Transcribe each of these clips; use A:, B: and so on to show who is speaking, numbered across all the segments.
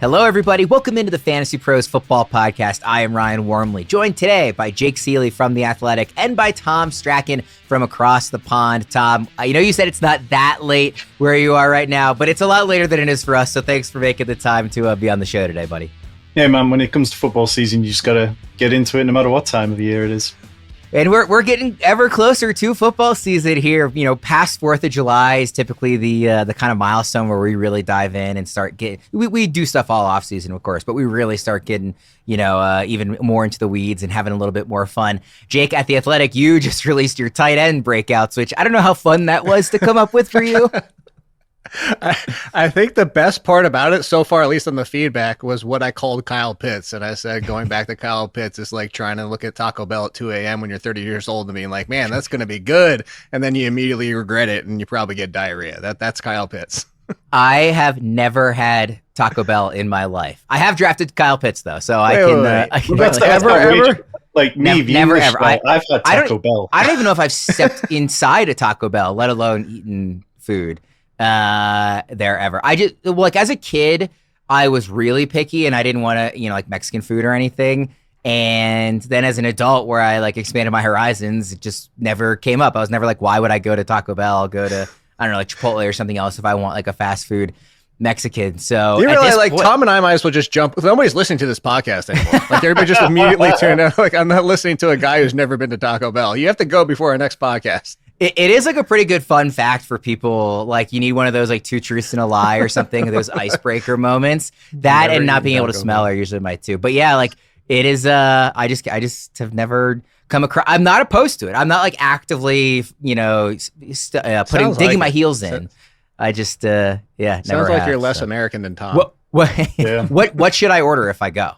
A: Hello, everybody. Welcome into the Fantasy Pros Football Podcast. I am Ryan Wormeli, joined today by Jake Ciely from The Athletic and by Tom Strachan from across the pond. Tom, I know you said it's not that late where you are right now, but it's a lot later than it is for us, so thanks for making the time to be on the show today, buddy.
B: Yeah, man, when it comes to football season, you just got to get into it no matter what time of the year it is.
A: And we're getting ever closer to football season here. You know, past 4th of July is typically the kind of milestone where we really dive in and start getting. We do stuff all off season, of course, but we really start getting, even more into the weeds and having a little bit more fun. Jake, at The Athletic, you just released your tight end breakouts, which I don't know how fun that was to come up with for you.
C: I think the best part about it so far, at least on the feedback, was what I called Kyle Pitts. And I said, going back to Kyle Pitts is like trying to look at Taco Bell at 2 a.m. when you're 30 years old and being like, man, that's going to be good. And then you immediately regret it and you probably get diarrhea. That's Kyle Pitts.
A: I have never had Taco Bell in my life. I have drafted Kyle Pitts, though, so I can
B: ever. Like me,
A: never ever.
B: I've had Taco Bell.
A: I don't even know if I've stepped inside a Taco Bell, let alone eaten food there ever. I just, like, as a kid, I was really picky and I didn't want to, like Mexican food or anything. And then as an adult where I like expanded my horizons, it just never came up. I was never like, why would I go to Taco Bell? I'll go to, I don't know, like Chipotle or something else if I want like a fast food Mexican. So
C: you realize like Tom and I might as well just jump. Nobody's listening to this podcast anymore. Like everybody just immediately turned out. Like, I'm not listening to a guy who's never been to Taco Bell. You have to go before our next podcast.
A: It is like a pretty good fun fact for people. Like you need one of those like 2 truths and a lie or something, those icebreaker moments. That and not being able to smell are usually my two. But yeah, like it is. I just have never come across. I'm not opposed to it. I'm not like actively, digging my heels in. I just never.
C: Sounds like you're less American than Tom.
A: What should I order if I go?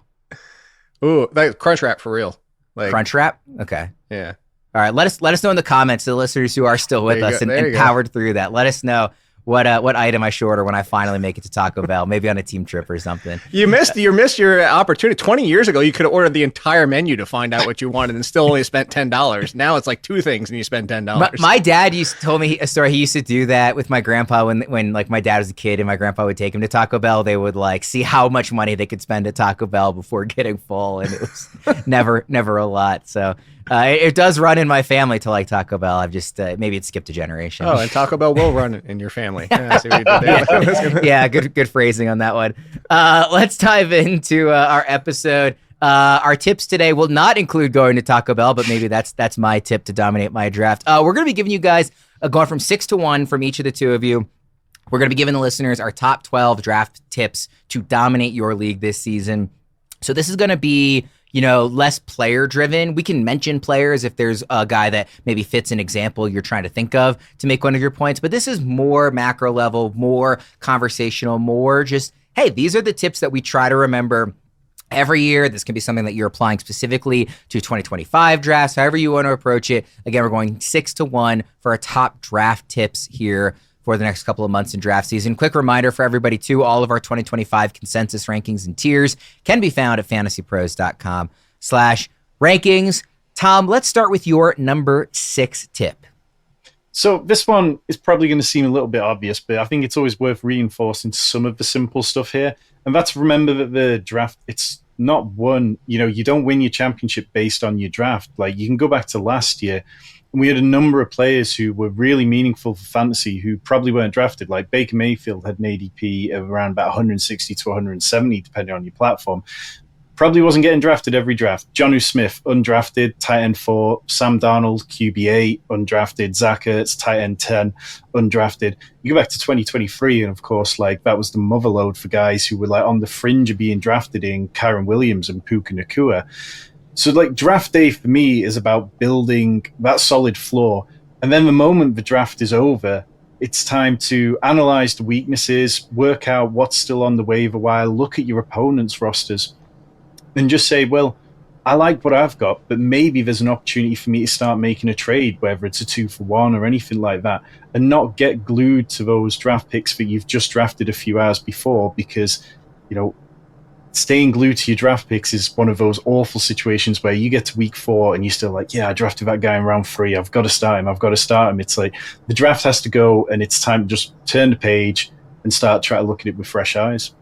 C: Ooh, like Crunchwrap for real. Like
A: Crunchwrap. Okay.
C: Yeah.
A: All right, let us know in the comments, the listeners who are still with us and powered through that. Let us know what item I should order when I finally make it to Taco Bell, maybe on a team trip or something.
C: You missed your opportunity. 20 years ago, you could have ordered the entire menu to find out what you wanted and still only spent $10. Now it's like 2 things and you spend $10.
A: My dad told me a story. He used to do that with my grandpa when like my dad was a kid and my grandpa would take him to Taco Bell. They would like see how much money they could spend at Taco Bell before getting full, and it was never a lot. So. It does run in my family to like Taco Bell. I've just maybe it skipped a generation.
C: Oh, and Taco Bell will run in your family. Yeah, I see what you did there.
A: Yeah, good phrasing on that one. Let's dive into our episode. Our tips today will not include going to Taco Bell, but maybe that's my tip to dominate my draft. We're going to be giving you guys going from 6 to 1 from each of the two of you. We're going to be giving the listeners our top 12 draft tips to dominate your league this season. So this is going to be less player driven. We can mention players if there's a guy that maybe fits an example you're trying to think of to make one of your points. But this is more macro level, more conversational, more just, hey, these are the tips that we try to remember every year. This can be something that you're applying specifically to 2025 drafts, however you want to approach it. Again, we're going 6 to 1 for our top draft tips here for the next couple of months in draft season. Quick reminder for everybody too, all of our 2025 consensus rankings and tiers can be found at fantasypros.com/rankings. Tom, let's start with your number 6 tip.
B: So this one is probably going to seem a little bit obvious, but I think it's always worth reinforcing some of the simple stuff here. And that's remember that the draft, it's not one, you don't win your championship based on your draft. Like you can go back to last year, and we had a number of players who were really meaningful for fantasy who probably weren't drafted. Like Baker Mayfield had an ADP of around about 160 to 170, depending on your platform. Probably wasn't getting drafted every draft. Jonnu Smith, undrafted, tight end 4. Sam Darnold, QB8, undrafted. Zach Ertz, tight end 10, undrafted. You go back to 2023, and of course, like that was the motherload for guys who were like on the fringe of being drafted in Kyren Williams and Puka Nacua. So like draft day for me is about building that solid floor. And then the moment the draft is over, it's time to analyze the weaknesses, work out what's still on the waiver wire, look at your opponent's rosters, and just say, well, I like what I've got, but maybe there's an opportunity for me to start making a trade, whether it's a 2-for-1 or anything like that, and not get glued to those draft picks that you've just drafted a few hours before, because, staying glued to your draft picks is one of those awful situations where you get to week 4 and you're still like, yeah, I drafted that guy in round 3. I've got to start him. It's like the draft has to go and it's time to just turn the page and start trying to look at it with fresh eyes.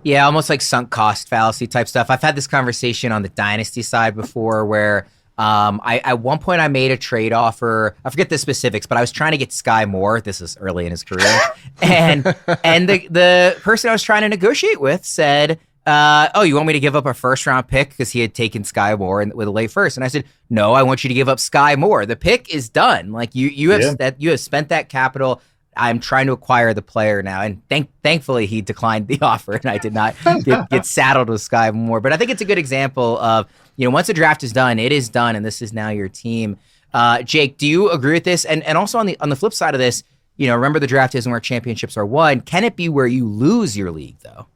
A: Yeah, almost like sunk cost fallacy type stuff. I've had this conversation on the dynasty side before where I at one point I made a trade offer. I forget the specifics, but I was trying to get Sky Moore. This is early in his career. and the person I was trying to negotiate with said, oh, you want me to give up a first round pick because he had taken Sky Moore with a late first? And I said, no, I want you to give up Sky Moore. The pick is done. Like you have spent that capital. I'm trying to acquire the player now, and thankfully he declined the offer, and I did not get saddled with Sky Moore. But I think it's a good example of, once a draft is done, it is done, and this is now your team. Jake, do you agree with this? And also on the flip side of this, remember the draft isn't where championships are won. Can it be where you lose your league though?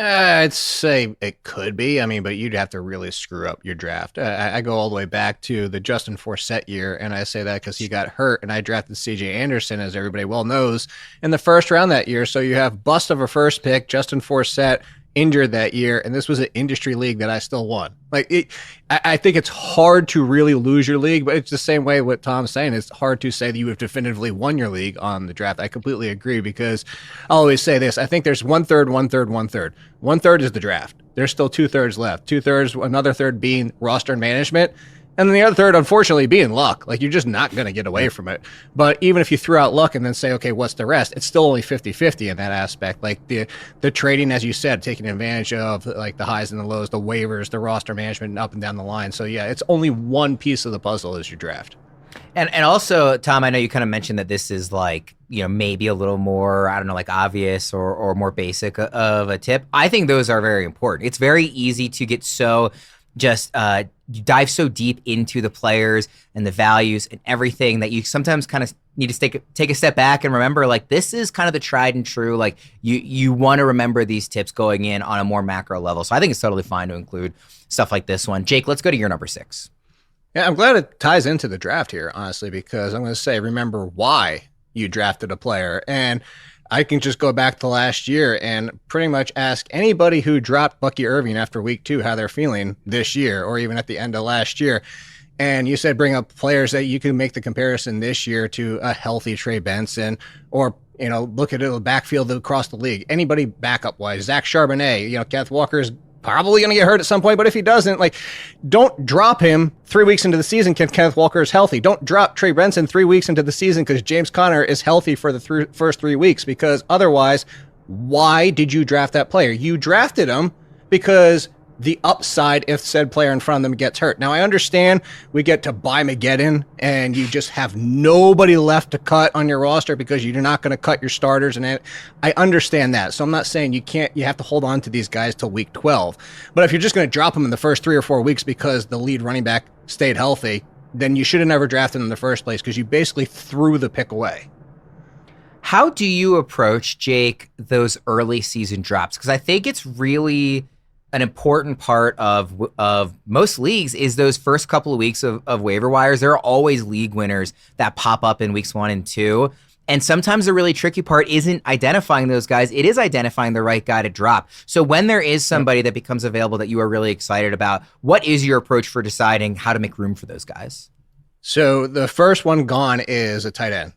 C: I'd say it could be. I mean, but you'd have to really screw up your draft. I go all the way back to the Justin Forsett year, and I say that because he got hurt, and I drafted C.J. Anderson, as everybody well knows, in the first round that year. So you have bust of a first pick, Justin Forsett injured that year, and this was an industry league that I still won. I think it's hard to really lose your league, but it's the same way what Tom's saying. It's hard to say that you have definitively won your league on the draft. I completely agree, because I'll always say this. I think there's 1/3, 1/3, 1/3. 1/3 is the draft. There's still 2/3 left. 2/3, another third being roster management. And then the other third, unfortunately, being luck. You're just not going to get away from it. But even if you threw out luck and then say, okay, what's the rest? It's still only 50-50 in that aspect. The trading, as you said, taking advantage of the highs and the lows, the waivers, the roster management, and up and down the line. So yeah, it's only one piece of the puzzle is your draft.
A: And also, Tom, I know you kind of mentioned that this is maybe a little more, I don't know, obvious or more basic of a tip. I think those are very important. It's very easy to get so you dive so deep into the players and the values and everything that you sometimes kind of need to take a step back and remember, this is kind of the tried and true. You want to remember these tips going in on a more macro level. So I think it's totally fine to include stuff like this one. Jake, let's go to your number 6.
C: Yeah, I'm glad it ties into the draft here, honestly, because I'm going to say, remember why you drafted a player. And I can just go back to last year and pretty much ask anybody who dropped Bucky Irving after week 2 how they're feeling this year, or even at the end of last year. And you said bring up players that you can make the comparison this year to a healthy Trey Benson, or look at the backfield across the league. Anybody backup wise, Zach Charbonnet, Kenneth Walker's probably going to get hurt at some point, but if he doesn't, don't drop him 3 weeks into the season because Kenneth Walker is healthy. Don't drop Trey Benson 3 weeks into the season because James Conner is healthy for the first 3 weeks, because otherwise, why did you draft that player? You drafted him because the upside if said player in front of them gets hurt. Now, I understand we get to buy Mageddon and you just have nobody left to cut on your roster because you're not going to cut your starters. And I understand that. So I'm not saying you have to hold on to these guys till week 12. But if you're just going to drop them in the first 3 or 4 weeks because the lead running back stayed healthy, then you should have never drafted them in the first place, because you basically threw the pick away.
A: How do you approach, Jake, those early season drops? Because I think it's really an important part of most leagues is those first couple of weeks of waiver wires. There are always league winners that pop up in weeks 1 and 2. And sometimes the really tricky part isn't identifying those guys. It is identifying the right guy to drop. So when there is somebody that becomes available that you are really excited about, what is your approach for deciding how to make room for those guys?
C: So the first one gone is a tight end.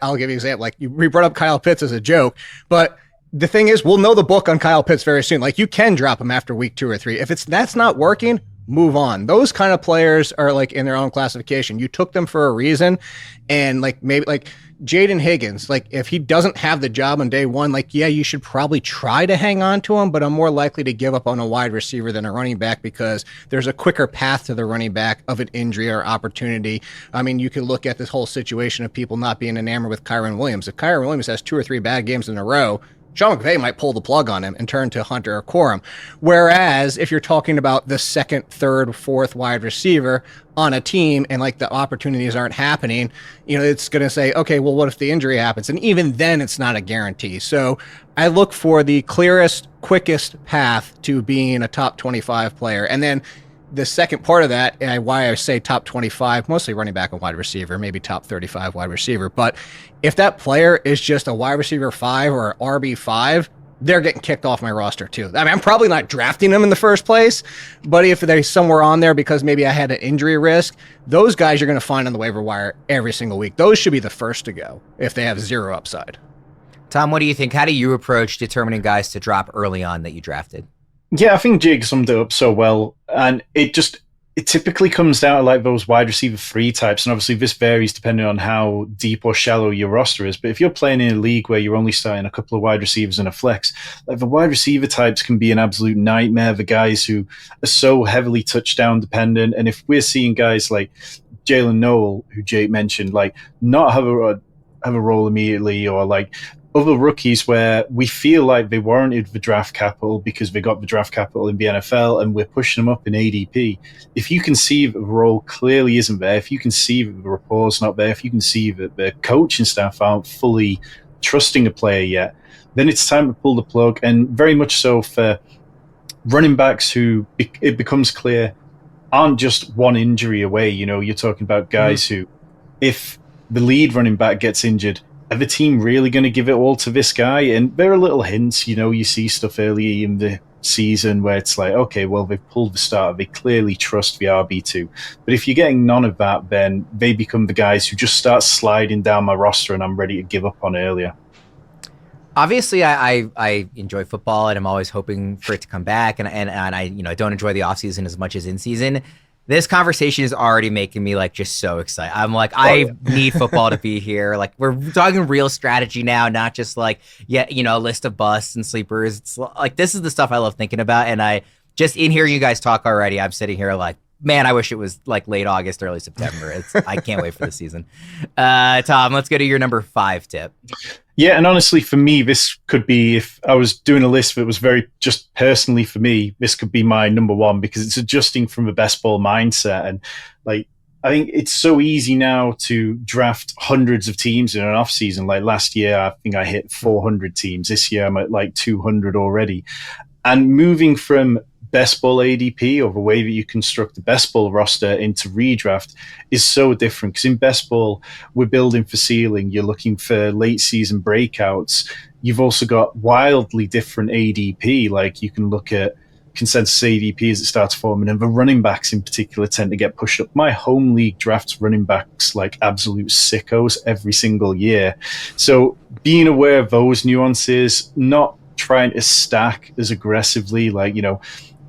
C: I'll give you an example. We brought up Kyle Pitts as a joke, but the thing is, we'll know the book on Kyle Pitts very soon. You can drop him after week 2 or 3. If that's not working, move on. Those kind of players are in their own classification. You took them for a reason. And maybe Jaden Higgins, if he doesn't have the job on day 1, yeah, you should probably try to hang on to him, but I'm more likely to give up on a wide receiver than a running back, because there's a quicker path to the running back of an injury or opportunity. I mean, you could look at this whole situation of people not being enamored with Kyron Williams. If Kyron Williams has 2 or 3 bad games in a row, Sean McVay might pull the plug on him and turn to Hunter or Corum. Whereas if you're talking about the 2nd, 3rd, 4th wide receiver on a team and the opportunities aren't happening, it's going to say, okay, well, what if the injury happens? And even then it's not a guarantee. So I look for the clearest, quickest path to being a top 25 player. And then the second part of that, and why I say top 25, mostly running back and wide receiver, maybe top 35 wide receiver. But if that player is just a wide receiver 5 or RB5, they're getting kicked off my roster too. I mean, I'm probably not drafting them in the first place, but if they're somewhere on there because maybe I had an injury risk, those guys you're going to find on the waiver wire every single week. Those should be the first to go if they have 0 upside.
A: Tom, what do you think? How do you approach determining guys to drop early on that you drafted?
B: Yeah, I think Jake summed it up so well. And it typically comes down to like those wide receiver free types. And obviously this varies depending on how deep or shallow your roster is. But if you're playing in a league where you're only starting a couple of wide receivers and a flex, like the wide receiver types can be an absolute nightmare. The guys who are so heavily touchdown dependent. And if we're seeing guys like Jalen Noel, who Jake mentioned, like not have a role immediately, or like other rookies where we feel like they warranted the draft capital because they got the draft capital in the NFL and we're pushing them up in ADP. If you can see that the role clearly isn't there, if you can see that the rapport's not there, if you can see that the coaching staff aren't fully trusting a player yet, then it's time to pull the plug. And very much so for running backs who it becomes clear aren't just one injury away. You know, you're talking about guys who, if the lead running back gets injured, are the team really going to give it all to this guy? And there are little hints, you know, you see stuff early in the season where it's like, okay, well, they've pulled the starter. They clearly trust the RB2. But if you're getting none of that, then they become the guys who just start sliding down my roster and I'm ready to give up on earlier.
A: Obviously, I enjoy football and I'm always hoping for it to come back. And I don't enjoy the offseason as much as in season. This conversation is already making me like just so excited. I'm like, I need football to be here. Like we're talking real strategy now, not just like, a list of busts and sleepers. It's like, this is the stuff I love thinking about. And I just in hearing you guys talk already, I'm sitting here like, man, I wish it was like late August, early September. I can't wait for the season. Tom, let's go to your number 5 tip.
B: Yeah, and honestly, for me, this could be, if I was doing a list that was very just personally for me, this could be my number 1 because it's adjusting from a best ball mindset. And like, I think it's so easy now to draft hundreds of teams in an off season. Like last year, I think I hit 400 teams. This year, I'm at like 200 already. And moving from best ball ADP, or the way that you construct the best ball roster, into redraft is so different, because in best ball we're building for ceiling, you're looking for late season breakouts. You've also got wildly different ADP, like you can look at consensus ADP as it starts forming, and the running backs in particular tend to get pushed up. My home league drafts running backs like absolute sickos every single year. So being aware of those nuances, not trying to stack as aggressively, like,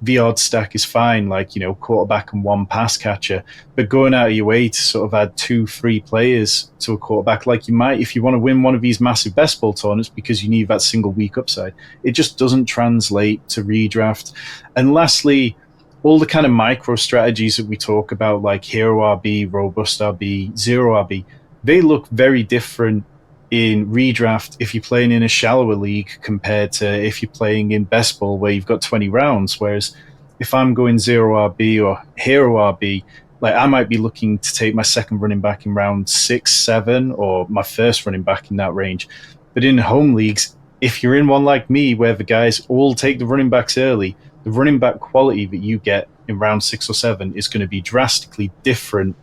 B: the odd stack is fine, like, quarterback and 1 pass catcher, but going out of your way to sort of add 2-3 players to a quarterback, like you might if you want to win one of these massive best ball tournaments because you need that single week upside, it just doesn't translate to redraft. And lastly, all the kind of micro strategies that we talk about, like hero RB, robust RB, zero RB, they look very different in redraft if you're playing in a shallower league compared to if you're playing in best ball where you've got 20 rounds. Whereas if I'm going zero RB or hero RB, like I might be looking to take my second running back in round 6, 7, or my first running back in that range. But in home leagues, if you're in one like me where the guys all take the running backs early, the running back quality that you get in round 6 or 7 is going to be drastically different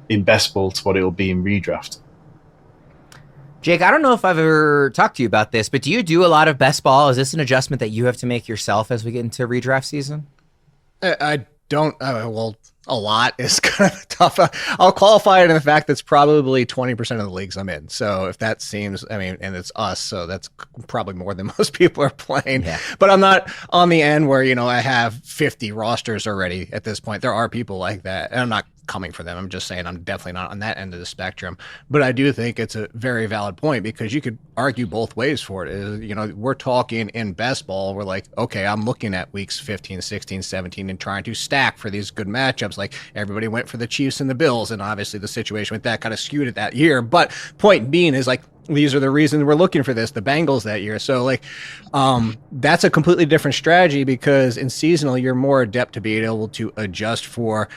B: in best ball to what it'll be in redraft.
A: Jake, I don't know if I've ever talked to you about this, but do you do a lot of best ball? Is this an adjustment that you have to make yourself as we get into redraft season?
C: I don't. Well, a lot is kind of tough. I'll qualify it in the fact that's probably 20% of the leagues I'm in. So if that seems, and it's us, so that's probably more than most people are playing. Yeah. But I'm not on the end where, I have 50 rosters already at this point. There are people like that, and I'm not coming for them. I'm just saying I'm definitely not on that end of the spectrum. But I do think it's a very valid point, because you could argue both ways for it. We're talking in best ball, we're like, okay, I'm looking at weeks 15, 16, 17 and trying to stack for these good matchups. Like everybody went for the Chiefs and the Bills, and obviously the situation with that kind of skewed it that year. But point being is, like, these are the reasons we're looking for this, the Bengals that year. So like, that's a completely different strategy, because in seasonal, you're more adept to being able to adjust for,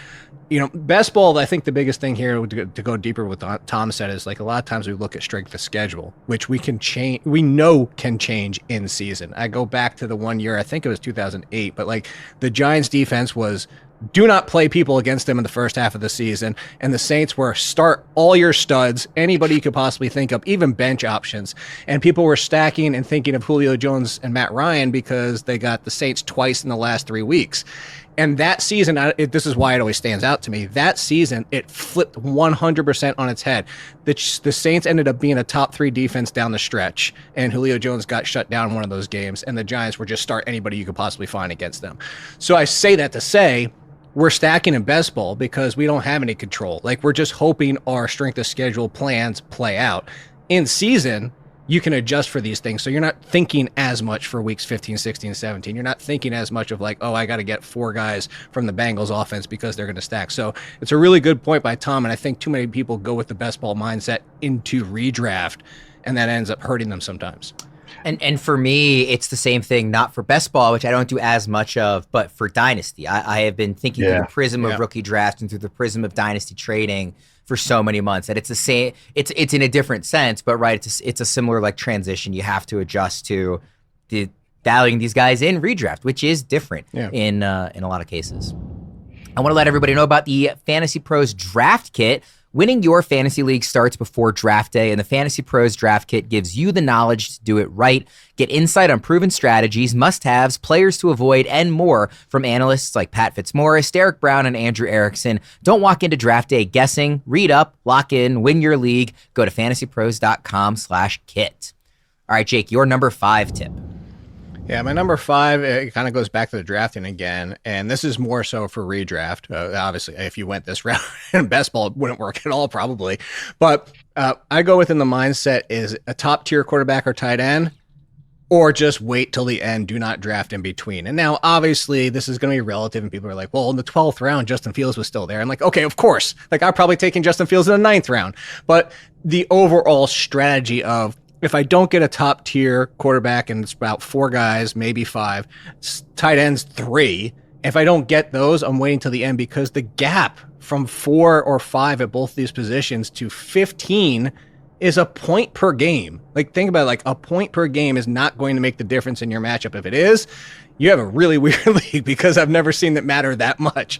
C: best ball. I think the biggest thing here, to go deeper with what Tom said, is like a lot of times we look at strength of schedule, which we can change. We know can change in season. I go back to the one year, I think it was 2008, but like the Giants defense was, do not play people against them in the first half of the season. And the Saints were start all your studs, anybody you could possibly think of, even bench options. And people were stacking and thinking of Julio Jones and Matt Ryan because they got the Saints twice in the last 3 weeks. And that season, this is why it always stands out to me. That season, it flipped 100% on its head. The Saints ended up being a top 3 defense down the stretch, and Julio Jones got shut down in one of those games, and the Giants were just start anybody you could possibly find against them. So I say that to say we're stacking in best ball because we don't have any control. Like, we're just hoping our strength of schedule plans play out. In season, you can adjust for these things. So you're not thinking as much for weeks 15, 16, 17. You're not thinking as much of like, oh, I got to get 4 guys from the Bengals offense because they're going to stack. So it's a really good point by Tom. And I think too many people go with the best ball mindset into redraft, and that ends up hurting them sometimes.
A: And for me, it's the same thing, not for best ball, which I don't do as much of, but for dynasty. I have been thinking through the prism of rookie draft and through the prism of dynasty trading for so many months that it's the same. It's in a different sense, but right, it's a similar like transition. You have to adjust to the valuing these guys in redraft, which is different in a lot of cases. I want to let everybody know about the FantasyPros Draft Kit. Winning your fantasy league starts before draft day, and the FantasyPros Draft Kit gives you the knowledge to do it right. Get insight on proven strategies, must-haves, players to avoid, and more from analysts like Pat Fitzmaurice, Derek Brown, and Andrew Erickson. Don't walk into draft day guessing. Read up, lock in, win your league. Go to fantasypros.com/kit. All right, Jake, your number 5 tip.
C: Yeah, my number 5, it kind of goes back to the drafting again, and this is more so for redraft. Obviously, if you went this route in best ball, it wouldn't work at all probably. But I go within the mindset is a top-tier quarterback or tight end, or just wait till the end. Do not draft in between. And now, obviously, this is going to be relative, and people are like, well, in the 12th round, Justin Fields was still there. I'm like, okay, of course. Like, I'm probably taking Justin Fields in the 9th round. But the overall strategy of, if I don't get a top tier quarterback, and it's about 4 guys, maybe 5, tight ends 3, if I don't get those, I'm waiting till the end, because the gap from 4 or 5 at both these positions to 15 is a point per game. Like, think about it, like a point per game is not going to make the difference in your matchup. If it is, you have a really weird league, because I've never seen it matter that much.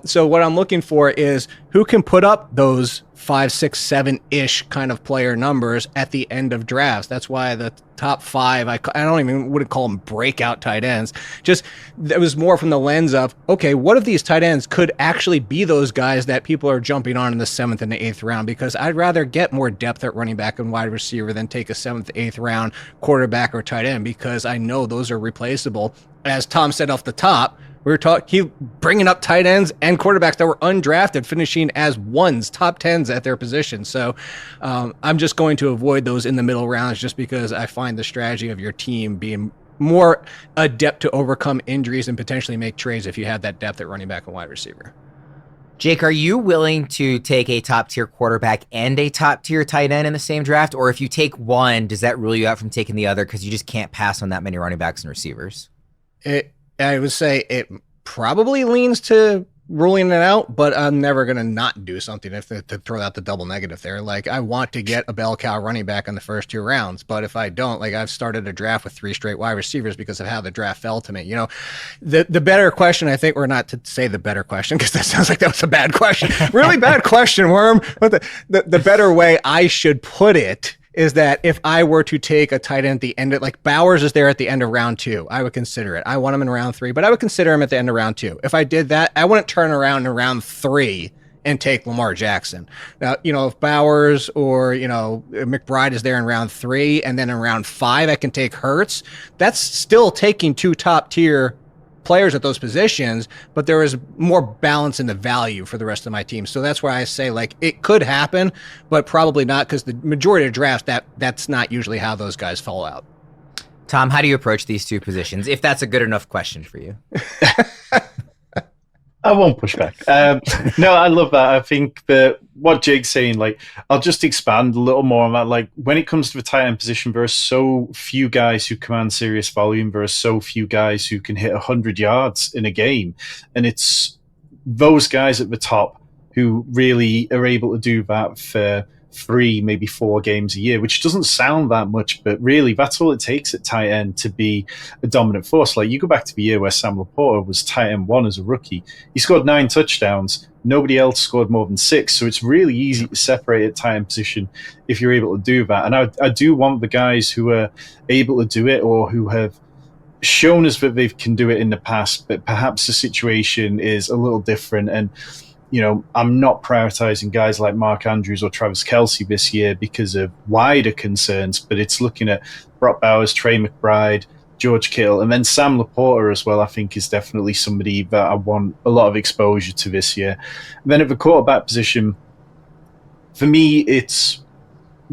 C: So what I'm looking for is who can put up those 5, 6, 7-ish kind of player numbers at the end of drafts. That's why the top 5, I wouldn't call them breakout tight ends. Just, it was more from the lens of, okay, what if these tight ends could actually be those guys that people are jumping on in the 7th and the 8th round? Because I'd rather get more depth at running back and wide receiver than take a 7th, 8th round quarterback or tight end, because I know those are replaceable. As Tom said off the top, we were talking, bringing up tight ends and quarterbacks that were undrafted, finishing as ones, top 10s at their position. So I'm just going to avoid those in the middle rounds, just because I find the strategy of your team being more adept to overcome injuries and potentially make trades if you have that depth at running back and wide receiver.
A: Jake, are you willing to take a top-tier quarterback and a top-tier tight end in the same draft? Or if you take one, does that rule you out from taking the other because you just can't pass on that many running backs and receivers?
C: I would say it probably leans to ruling it out, but I'm never going to not do something to throw out the double negative there. Like, I want to get a bell cow running back in the first 2 rounds, but if I don't, like, I've started a draft with 3 straight wide receivers because of how the draft fell to me. You know, the better question, I think, or not to say the better question, because that sounds like that was a bad question. Really bad question, Worm. But the better way I should put it is that if I were to take a tight end at the end of, like, Bowers is there at the end of round 2, I would consider it. I want him in round 3, but I would consider him at the end of round 2. If I did that, I wouldn't turn around in round 3 and take Lamar Jackson. Now, you know, if Bowers or, you know, McBride is there in round 3, and then in round 5, I can take Hurts, that's still taking 2 top tier players at those positions, but there is more balance in the value for the rest of my team. So that's why I say, like, it could happen, but probably not, because the majority of drafts, that's not usually how those guys fall out.
A: Tom, how do you approach these 2 positions, if that's a good enough question for you?
B: I won't push back. No, I love that. I think that what Jake's saying, like, I'll just expand a little more on that. Like, when it comes to the tight end position, there are so few guys who command serious volume. There are so few guys who can hit 100 yards in a game. And it's those guys at the top who really are able to do that for 3, maybe 4 games a year, which doesn't sound that much, but really that's all it takes at tight end to be a dominant force. Like, you go back to the year where Sam Laporta was tight end 1 as a rookie. He scored 9 touchdowns. Nobody else scored more than 6. So it's really easy to separate at tight end position if you're able to do that. And I do want the guys who are able to do it, or who have shown us that they can do it in the past, but perhaps the situation is a little different. And, I'm not prioritizing guys like Mark Andrews or Travis Kelce this year because of wider concerns, but it's looking at Brock Bowers, Trey McBride, George Kittle, and then Sam Laporta as well, I think is definitely somebody that I want a lot of exposure to this year. And then at the quarterback position, for me, it's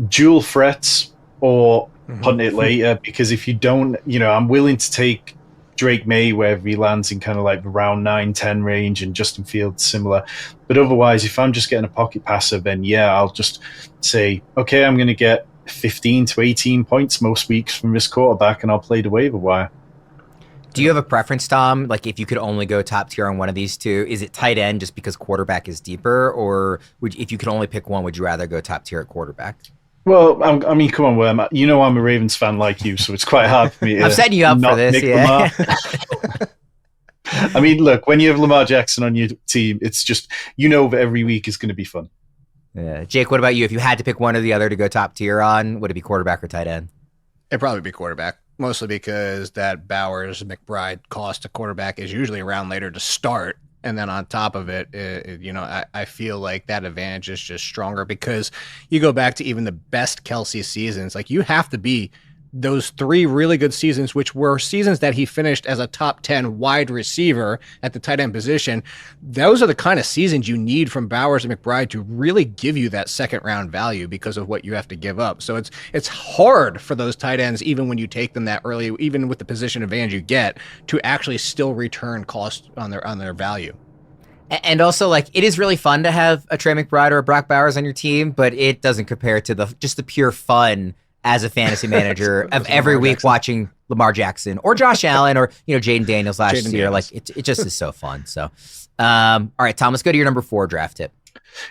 B: dual threats or punt it later, because if you don't, I'm willing to take Drake May wherever he lands in kind of like the round 9-10 range, and Justin Fields similar. But otherwise, if I'm just getting a pocket passer, then I'll just say, okay, I'm going to get 15 to 18 points most weeks from this quarterback, and I'll play the waiver wire.
A: Do you have a preference, Tom? Like, if you could only go top tier on one of these two, is it tight end just because quarterback is deeper, or if you could only pick one, would you rather go top tier at quarterback?
B: Well, I mean, come on, Worm. I'm a Ravens fan like you, so it's quite hard for me to
A: I'm setting you up for this,
B: Lamar. I mean, look, when you have Lamar Jackson on your team, it's just, that every week is going to be fun.
A: Yeah. Jake, what about you? If you had to pick one or the other to go top tier on, would it be quarterback or tight end?
C: It'd probably be quarterback, mostly because that Bowers McBride cost to quarterback is usually around later to start. And then on top of it, I feel like that advantage is just stronger because you go back to even the best Kelce seasons. Like, you have to be those 3 really good seasons, which were seasons that he finished as a top 10 wide receiver at the tight end position. Those are the kind of seasons you need from Bowers and McBride to really give you that second round value because of what you have to give up. So it's hard for those tight ends, even when you take them that early, even with the position advantage you get, to actually still return cost on their value.
A: And also, like, it is really fun to have a Trey McBride or a Brock Bowers on your team, but it doesn't compare to the pure fun as a fantasy manager of every week watching Lamar Jackson or Josh Allen or, Jaden Daniels last year. Like, it just is so fun. So, all right, Tom, let's go to your number 4 draft tip.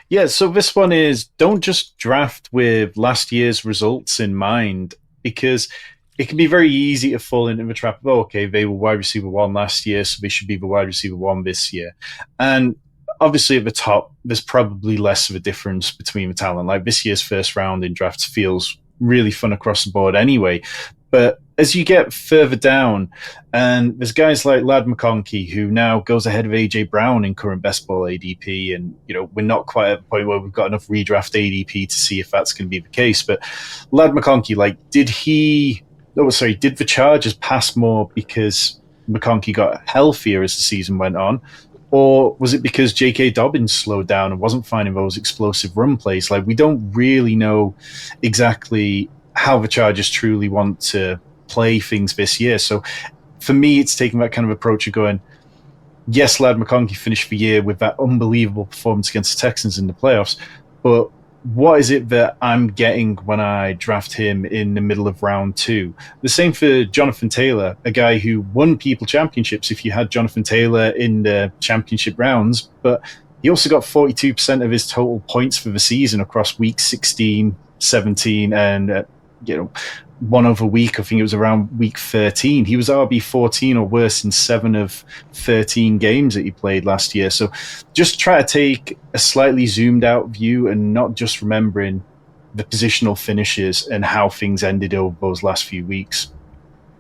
B: Yeah, so this one is, don't just draft with last year's results in mind, because it can be very easy to fall into the trap of, okay, they were wide receiver 1 last year, so they should be the wide receiver 1 this year. And obviously at the top, there's probably less of a difference between the talent. Like, this year's first round in drafts feels really fun across the board anyway. But as you get further down, and there's guys like Ladd McConkey, who now goes ahead of AJ Brown in current best ball ADP, and we're not quite at the point where we've got enough redraft ADP to see if that's going to be the case. But Ladd McConkey, did the Chargers pass more because McConkey got healthier as the season went on? Or was it because J.K. Dobbins slowed down and wasn't finding those explosive run plays? Like, we don't really know exactly how the Chargers truly want to play things this year. So for me, it's taking that kind of approach of going, yes, Ladd McConkey finished the year with that unbelievable performance against the Texans in the playoffs, but what is it that I'm getting when I draft him in the middle of round 2? The same for Jonathan Taylor, a guy who won people championships if you had Jonathan Taylor in the championship rounds, but he also got 42% of his total points for the season across week 16, 17, and one other week, I think it was around week 13. He was RB14 or worse in 7 of 13 games that he played last year. So just try to take a slightly zoomed out view and not just remembering the positional finishes and how things ended over those last few weeks.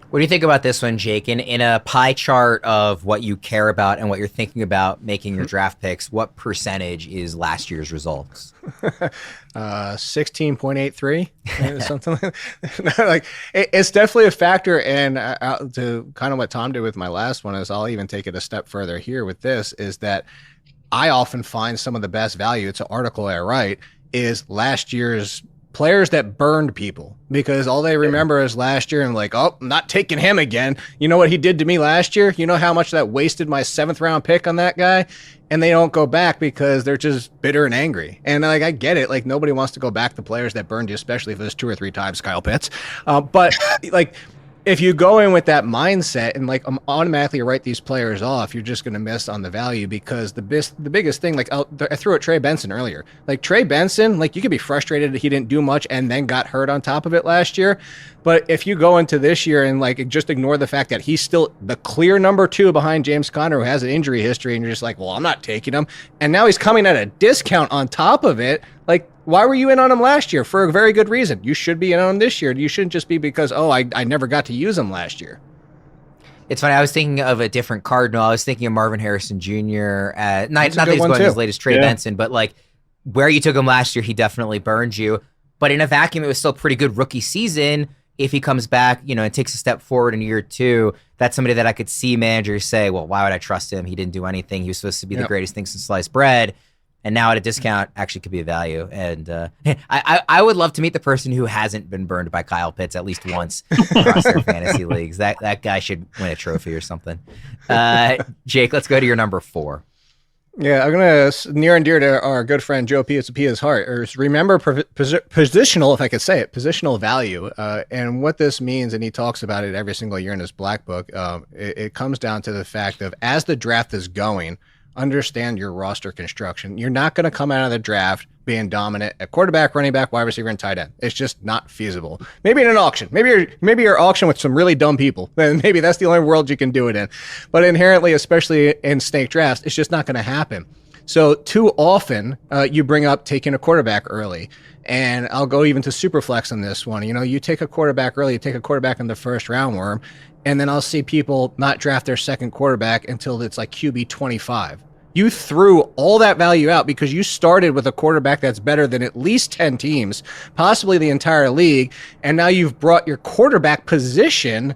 A: What do you think about this one, Jake? In a pie chart of what you care about and what you're thinking about making your draft picks, what percentage is last year's results?
C: 16.83, something like that. Like, it's definitely a factor. And to kind of what Tom did with my last one is, I'll even take it a step further here with this, is that I often find some of the best value. It's an article I write, is last year's players that burned people, because all they remember is last year and like, oh, I'm not taking him again. You know what he did to me last year? You know how much that wasted my 7th round pick on that guy? And they don't go back because they're just bitter and angry. And like, I get it. Like, nobody wants to go back to players that burned you, especially if it's 2 or 3 times Kyle Pitts. But like, if you go in with that mindset and like automatically write these players off, you're just going to miss on the value, because the biggest thing, like I threw at Trey Benson earlier. Like, Trey Benson, like, you could be frustrated that he didn't do much and then got hurt on top of it last year. But if you go into this year and like just ignore the fact that he's still the clear number 2 behind James Conner, who has an injury history, and you're just like, well, I'm not taking him. And now he's coming at a discount on top of it. Like, why were you in on him last year? For a very good reason. You should be in on him this year. You shouldn't just be because, I never got to use him last year.
A: It's funny. I was thinking of a different Cardinal. I was thinking of Marvin Harrison Jr. Not
C: That's a
A: that
C: good
A: he's
C: one,
A: going
C: too.
A: his latest Trey Benson, but like where you took him last year, he definitely burned you. But in a vacuum, it was still a pretty good rookie season. If he comes back, and takes a step forward in year 2, that's somebody that I could see managers say, well, why would I trust him? He didn't do anything. He was supposed to be the greatest thing since sliced bread. And now at a discount actually could be a value. And I would love to meet the person who hasn't been burned by Kyle Pitts at least once across their fantasy leagues. That guy should win a trophy or something. Jake, let's go to your number 4.
C: Yeah, I'm going to, near and dear to our good friend Joe Pia's heart, is remember positional, if I could say it, positional value. And what this means, and he talks about it every single year in his Black Book, it comes down to the fact of as the draft is going, understand your roster construction. You're not going to come out of the draft being dominant at quarterback, running back, wide receiver, and tight end. It's just not feasible. Maybe in an auction. Maybe you're auction with some really dumb people. Then maybe that's the only world you can do it in. But inherently, especially in snake drafts, it's just not going to happen. So too often, you bring up taking a quarterback early. And I'll go even to Superflex on this one. You take a quarterback early, you take a quarterback in the first round, Worm, and then I'll see people not draft their second quarterback until it's like QB 25. You threw all that value out because you started with a quarterback that's better than at least 10 teams, possibly the entire league, and now you've brought your quarterback position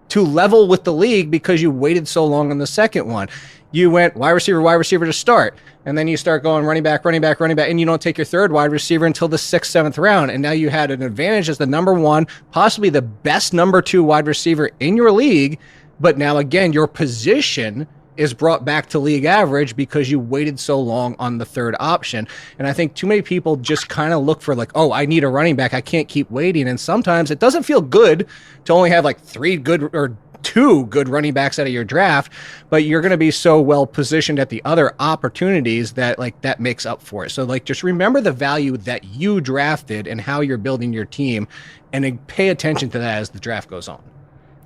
C: to level with the league because you waited so long on the second one. You went wide receiver to start, and then you start going running back, and you don't take your third wide receiver until the 6th, 7th round, and now you had an advantage as the number 1, possibly the best number 2 wide receiver in your league, but now again, your position is brought back to league average because you waited so long on the third option. And I think too many people just kind of look for like, oh, I need a running back, I can't keep waiting, and sometimes it doesn't feel good to only have like 3 good or 2 good running backs out of your draft, but you're going to be so well positioned at the other opportunities that like that makes up for it. So like just remember the value that you drafted and how you're building your team, and then pay attention to that as the draft goes on.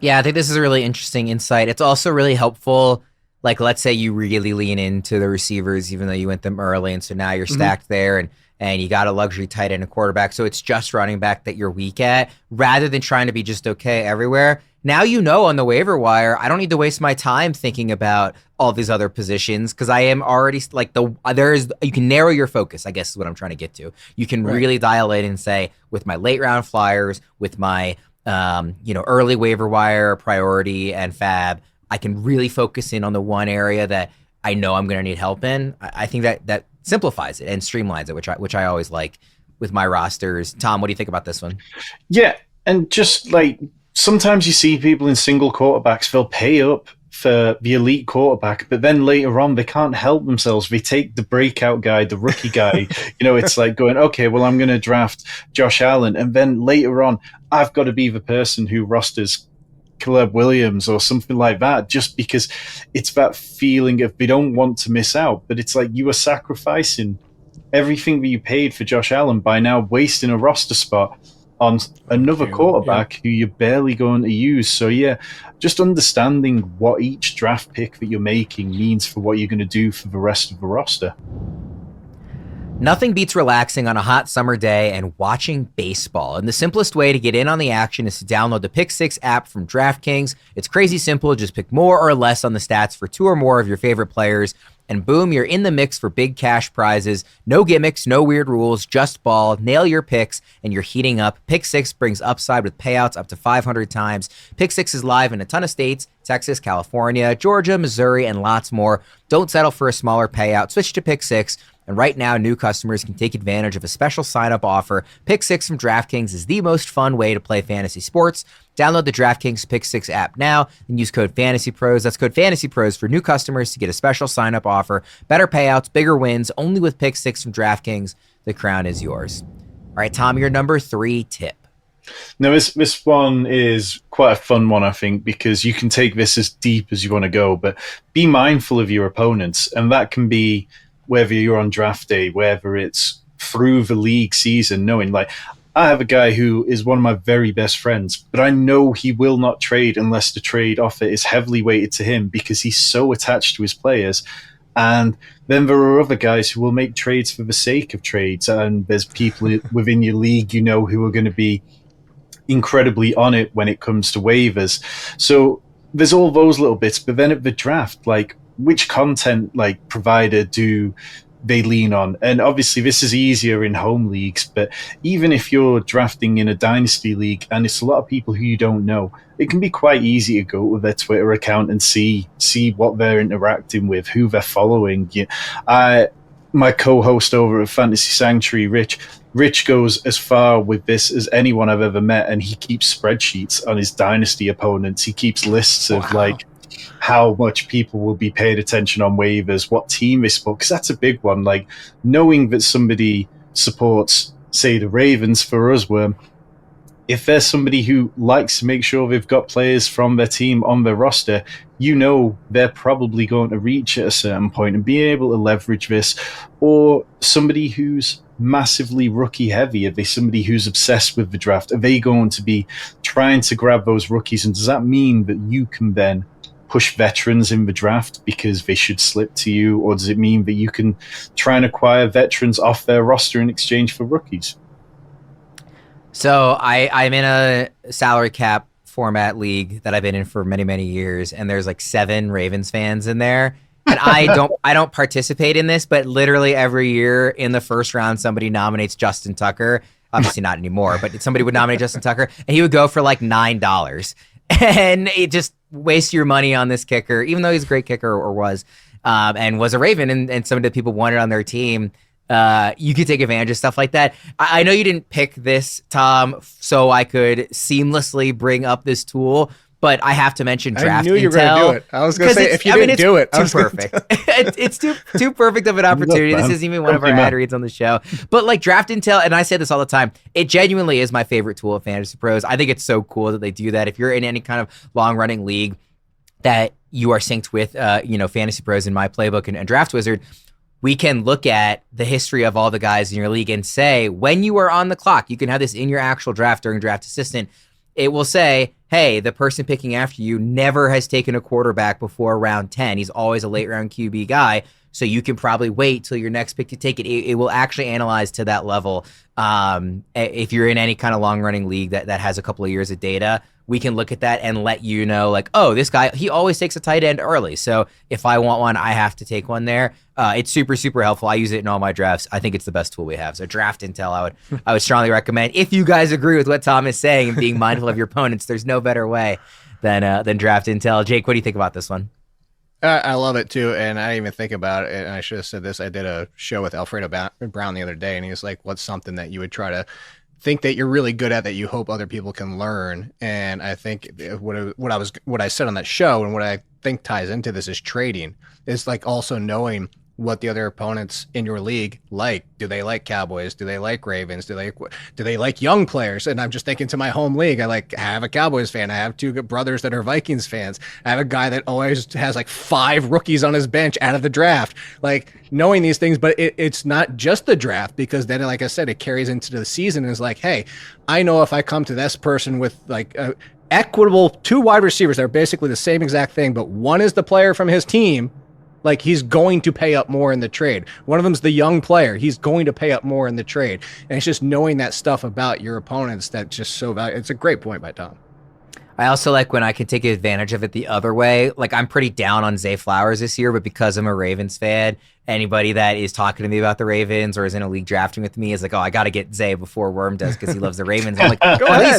A: Yeah, I think this is a really interesting insight. It's also really helpful. Like, let's say you really lean into the receivers, even though you went them early, and so now you're stacked there, and you got a luxury tight end and quarterback, so it's just running back that you're weak at, rather than trying to be just okay everywhere. Now on the waiver wire, I don't need to waste my time thinking about all these other positions because I am already like you can narrow your focus, I guess is what I'm trying to get to. You can really dial in and say, with my late round flyers, with my early waiver wire priority and fab, I can really focus in on the one area that I know I'm going to need help in. I think that simplifies it and streamlines it, which I always like with my rosters. Tom, what do you think about this one?
B: Yeah, and just like sometimes you see people in single quarterbacks, they'll pay up for the elite quarterback, but then later on they can't help themselves. They take the breakout guy, the rookie guy. It's like going, okay, well, I'm going to draft Josh Allen, and then later on I've got to be the person who rosters Caleb Williams or something like that, just because it's that feeling of they don't want to miss out. But it's like you are sacrificing everything that you paid for Josh Allen by now wasting a roster spot on another quarterback who you're barely going to use. So yeah, just understanding what each draft pick that you're making means for what you're going to do for the rest of the roster.
A: Nothing beats relaxing on a hot summer day and watching baseball. And the simplest way to get in on the action is to download the Pick 6 app from DraftKings. It's crazy simple. Just pick more or less on the stats for 2 or more of your favorite players, and boom, you're in the mix for big cash prizes. No gimmicks, no weird rules, just ball. Nail your picks, and you're heating up. Pick 6 brings upside with payouts up to 500 times. Pick 6 is live in a ton of states: Texas, California, Georgia, Missouri, and lots more. Don't settle for a smaller payout. Switch to Pick 6. And right now, new customers can take advantage of a special sign-up offer. Pick 6 from DraftKings is the most fun way to play fantasy sports. Download the DraftKings Pick 6 app now and use code FantasyPros. That's code FantasyPros for new customers to get a special sign-up offer. Better payouts, bigger wins, only with Pick 6 from DraftKings. The crown is yours. All right, Tom, your number 3 tip.
B: Now, this one is quite a fun one, I think, because you can take this as deep as you want to go, but be mindful of your opponents, and that can be whether you're on draft day, whether it's through the league season, knowing like I have a guy who is one of my very best friends, but I know he will not trade unless the trade offer is heavily weighted to him because he's so attached to his players. And then there are other guys who will make trades for the sake of trades. And there's people within your league, who are going to be incredibly on it when it comes to waivers. So there's all those little bits, but then at the draft, like which content like provider do they lean on? And obviously this is easier in home leagues, but even if you're drafting in a dynasty league and it's a lot of people who you don't know, it can be quite easy to go to their Twitter account and see what they're interacting with, who they're following. My co-host over at Fantasy Sanctuary, Rich goes as far with this as anyone I've ever met, and he keeps spreadsheets on his dynasty opponents. He keeps lists of like how much people will be paid attention on waivers, what team they support, because that's a big one. Like knowing that somebody supports, say, the Ravens for us, Worm, if there's somebody who likes to make sure they've got players from their team on their roster, you know they're probably going to reach at a certain point, and being able to leverage this. Or somebody who's massively rookie heavy, are they somebody who's obsessed with the draft? Are they going to be trying to grab those rookies? And does that mean that you can then push veterans in the draft because they should slip to you? Or does it mean that you can try and acquire veterans off their roster in exchange for rookies?
A: So I'm in a salary cap format league that I've been in for many, many years, and there's like 7 Ravens fans in there. And I don't participate in this, but literally every year in the first round, somebody nominates Justin Tucker. Obviously not anymore, but somebody would nominate Justin Tucker, and he would go for like $9. And it just wastes your money on this kicker, even though he's a great kicker or was, and was a Raven, and some of the people wanted on their team. You could take advantage of stuff like that. I know you didn't pick this, Tom, so I could seamlessly bring up this tool, but I have to mention draft intel.
C: I knew you were going to do it. I was going to say, if you didn't do it,
A: too perfect. It's too perfect of an opportunity. This isn't even one of our ad reads on the show. But like draft intel, and I say this all the time, it genuinely is my favorite tool of Fantasy Pros. I think it's so cool that they do that. If you're in any kind of long-running league that you are synced with, Fantasy Pros in my playbook and Draft Wizard, we can look at the history of all the guys in your league and say, when you are on the clock, you can have this in your actual draft during Draft Assistant. It will say, hey, the person picking after you never has taken a quarterback before round 10. He's always a late round QB guy. So you can probably wait till your next pick to take it. It will actually analyze to that level. If you're in any kind of long running league that has a couple of years of data, we can look at that and let you know, like, oh, this guy, he always takes a tight end early. So if I want one, I have to take one there. It's super, super helpful. I use it in all my drafts. I think it's the best tool we have. So draft intel, I would strongly recommend. If you guys agree with what Tom is saying and being mindful of your opponents, there's no better way than draft intel. Jake, what do you think about this one?
C: I love it too, and I didn't even think about it. And I should have said this. I did a show with Alfredo Brown the other day, and he was like, "What's something that you would try to think that you're really good at that you hope other people can learn?" And I think what I said on that show, and what I think ties into this is trading. Is like also knowing what the other opponents in your league like. Do they like Cowboys? Do they like Ravens? Do they like young players? And I'm just thinking to my home league, I have a Cowboys fan. I have 2 brothers that are Vikings fans. I have a guy that always has like 5 rookies on his bench out of the draft. Like knowing these things, but it's not just the draft, because then, like I said, it carries into the season and is like, hey, I know if I come to this person with like equitable 2 wide receivers that are basically the same exact thing, but one is the player from his team, like he's going to pay up more in the trade. One of them's the young player. He's going to pay up more in the trade. And it's just knowing that stuff about your opponents that's just so valuable. It's a great point by Tom.
A: I also like when I can take advantage of it the other way. Like I'm pretty down on Zay Flowers this year, but because I'm a Ravens fan, anybody that is talking to me about the Ravens or is in a league drafting with me is like, oh, I got to get Zay before Worm does because he loves the Ravens. I'm like,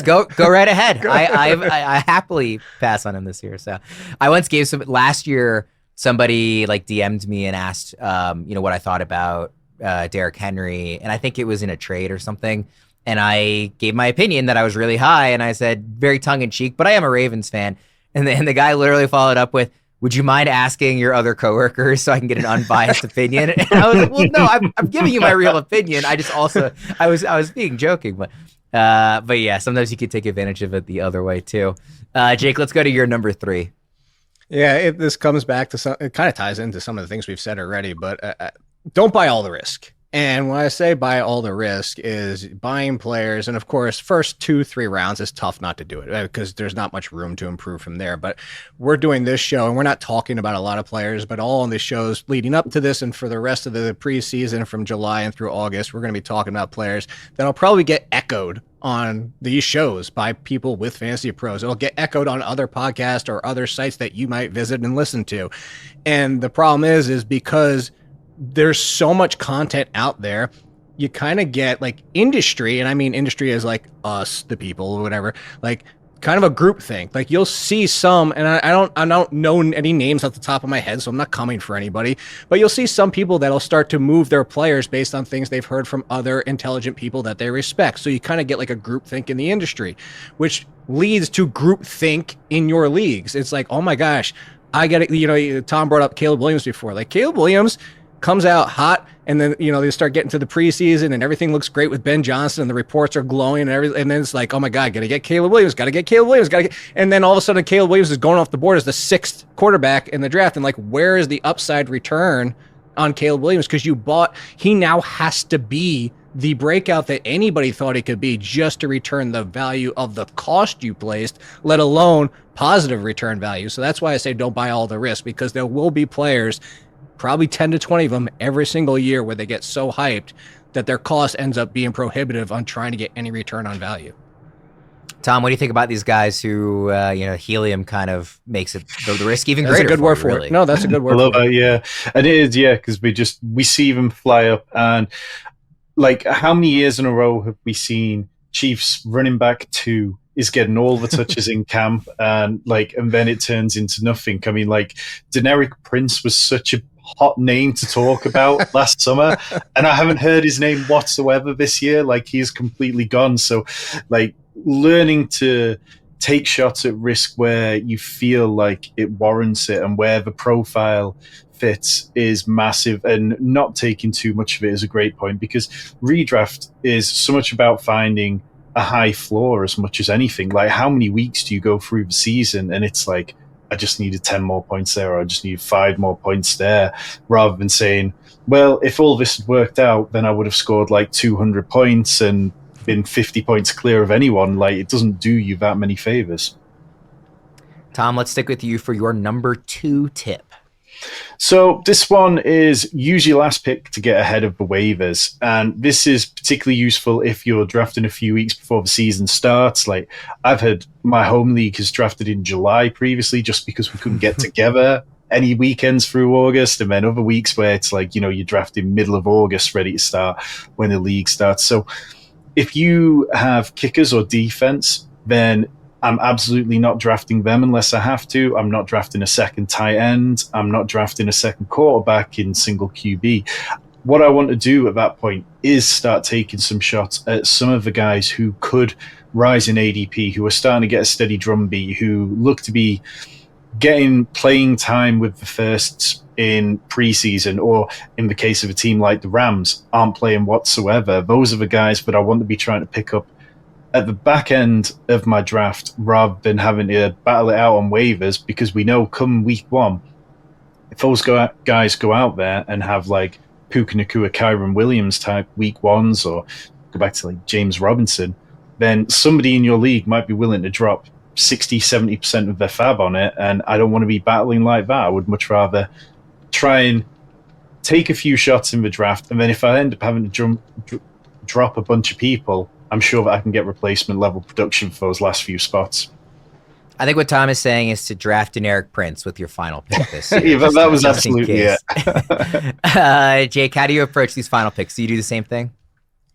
A: go right ahead. I happily pass on him this year. So I once gave last year, somebody like DM'd me and asked, what I thought about Derrick Henry. And I think it was in a trade or something. And I gave my opinion that I was really high. And I said, very tongue in cheek, but I am a Ravens fan. And then the guy literally followed up with, would you mind asking your other coworkers so I can get an unbiased opinion? And I was like, well, no, I'm giving you my real opinion. I was being joking, but yeah, sometimes you can take advantage of it the other way too. Jake, let's go to your number 3.
C: Yeah, this comes back to it kind of ties into some of the things we've said already, but don't buy all the risk. And when I say buy all the risk is buying players. And of course, first 2-3 rounds is tough not to do it because there's not much room to improve from there. But we're doing this show and we're not talking about a lot of players, but all on the shows leading up to this and for the rest of the preseason from July and through August, we're going to be talking about players that'll probably get echoed on these shows by people with Fantasy Pros. It'll get echoed on other podcasts or other sites that you might visit and listen to. And the problem is because there's so much content out there, you kind of get like industry, and I mean industry is like us, the people or whatever, like kind of a group thing. Like you'll see some, and I don't know any names off the top of my head, so I'm not coming for anybody, but you'll see some people that'll start to move their players based on things they've heard from other intelligent people that they respect. So you kind of get like a group think in the industry, which leads to group think in your leagues. It's like, oh my gosh, I get it. You know, Tom brought up Caleb Williams before. Like Caleb Williams comes out hot, and then they start getting to the preseason, and everything looks great with Ben Johnson, and the reports are glowing, and everything. And then it's like, oh my God, gotta get Caleb Williams, and then all of a sudden Caleb Williams is going off the board as the 6th quarterback in the draft, and like, where is the upside return on Caleb Williams? Because he now has to be the breakout that anybody thought he could be just to return the value of the cost you placed, let alone positive return value. So that's why I say don't buy all the risk, because there will be players, probably 10 to 20 of them every single year, where they get so hyped that their cost ends up being prohibitive on trying to get any return on value.
A: Tom, what do you think about these guys who, helium kind of makes it the risk even greater?
C: That's a good word for it. No, that's a good word.
B: I love it, yeah. And it is, yeah, because we see them fly up, and like, how many years in a row have we seen Chiefs running back 2 is getting all the touches in camp, and then it turns into nothing. I mean, like, Deneric Prince was such a hot name to talk about last summer, and I haven't heard his name whatsoever this year. Like, he's completely gone. So, like, learning to take shots at risk where you feel like it warrants it and where the profile fits is massive, and not taking too much of it is a great point, because redraft is so much about finding a high floor as much as anything. Like, how many weeks do you go through the season and it's like, I just needed 10 more points there, or I just needed 5 more points there, rather than saying, well, if all this had worked out, then I would have scored like 200 points and been 50 points clear of anyone. Like, it doesn't do you that many favors.
A: Tom, let's stick with you for your number 2 tip.
B: So this one is use your last pick to get ahead of the waivers. And this is particularly useful if you're drafting a few weeks before the season starts. Like, I've had my home league has drafted in July previously, just because we couldn't get together any weekends through August. And then other weeks where it's like, you're drafting middle of August, ready to start when the league starts. So if you have kickers or defense, then I'm absolutely not drafting them unless I have to. I'm not drafting a second tight end. I'm not drafting a second quarterback in single QB. What I want to do at that point is start taking some shots at some of the guys who could rise in ADP, who are starting to get a steady drumbeat, who look to be getting playing time with the firsts in preseason, or in the case of a team like the Rams, aren't playing whatsoever. Those are the guys that I want to be trying to pick up at the back end of my draft, rather than having to battle it out on waivers, because we know come week 1, if those guys go out there and have like Puka Nacua, Kyron Williams type week 1s, or go back to like James Robinson, then somebody in your league might be willing to drop 60-70% of their fab on it, and I don't want to be battling like that. I would much rather try and take a few shots in the draft, and then if I end up having to drop a bunch of people, I'm sure that I can get replacement level production for those last few spots.
A: I think what Tom is saying is to draft Deneric Prince with your final pick this year.
B: Yeah, that was absolutely it.
A: Jake, how do you approach these final picks? Do you do the same thing?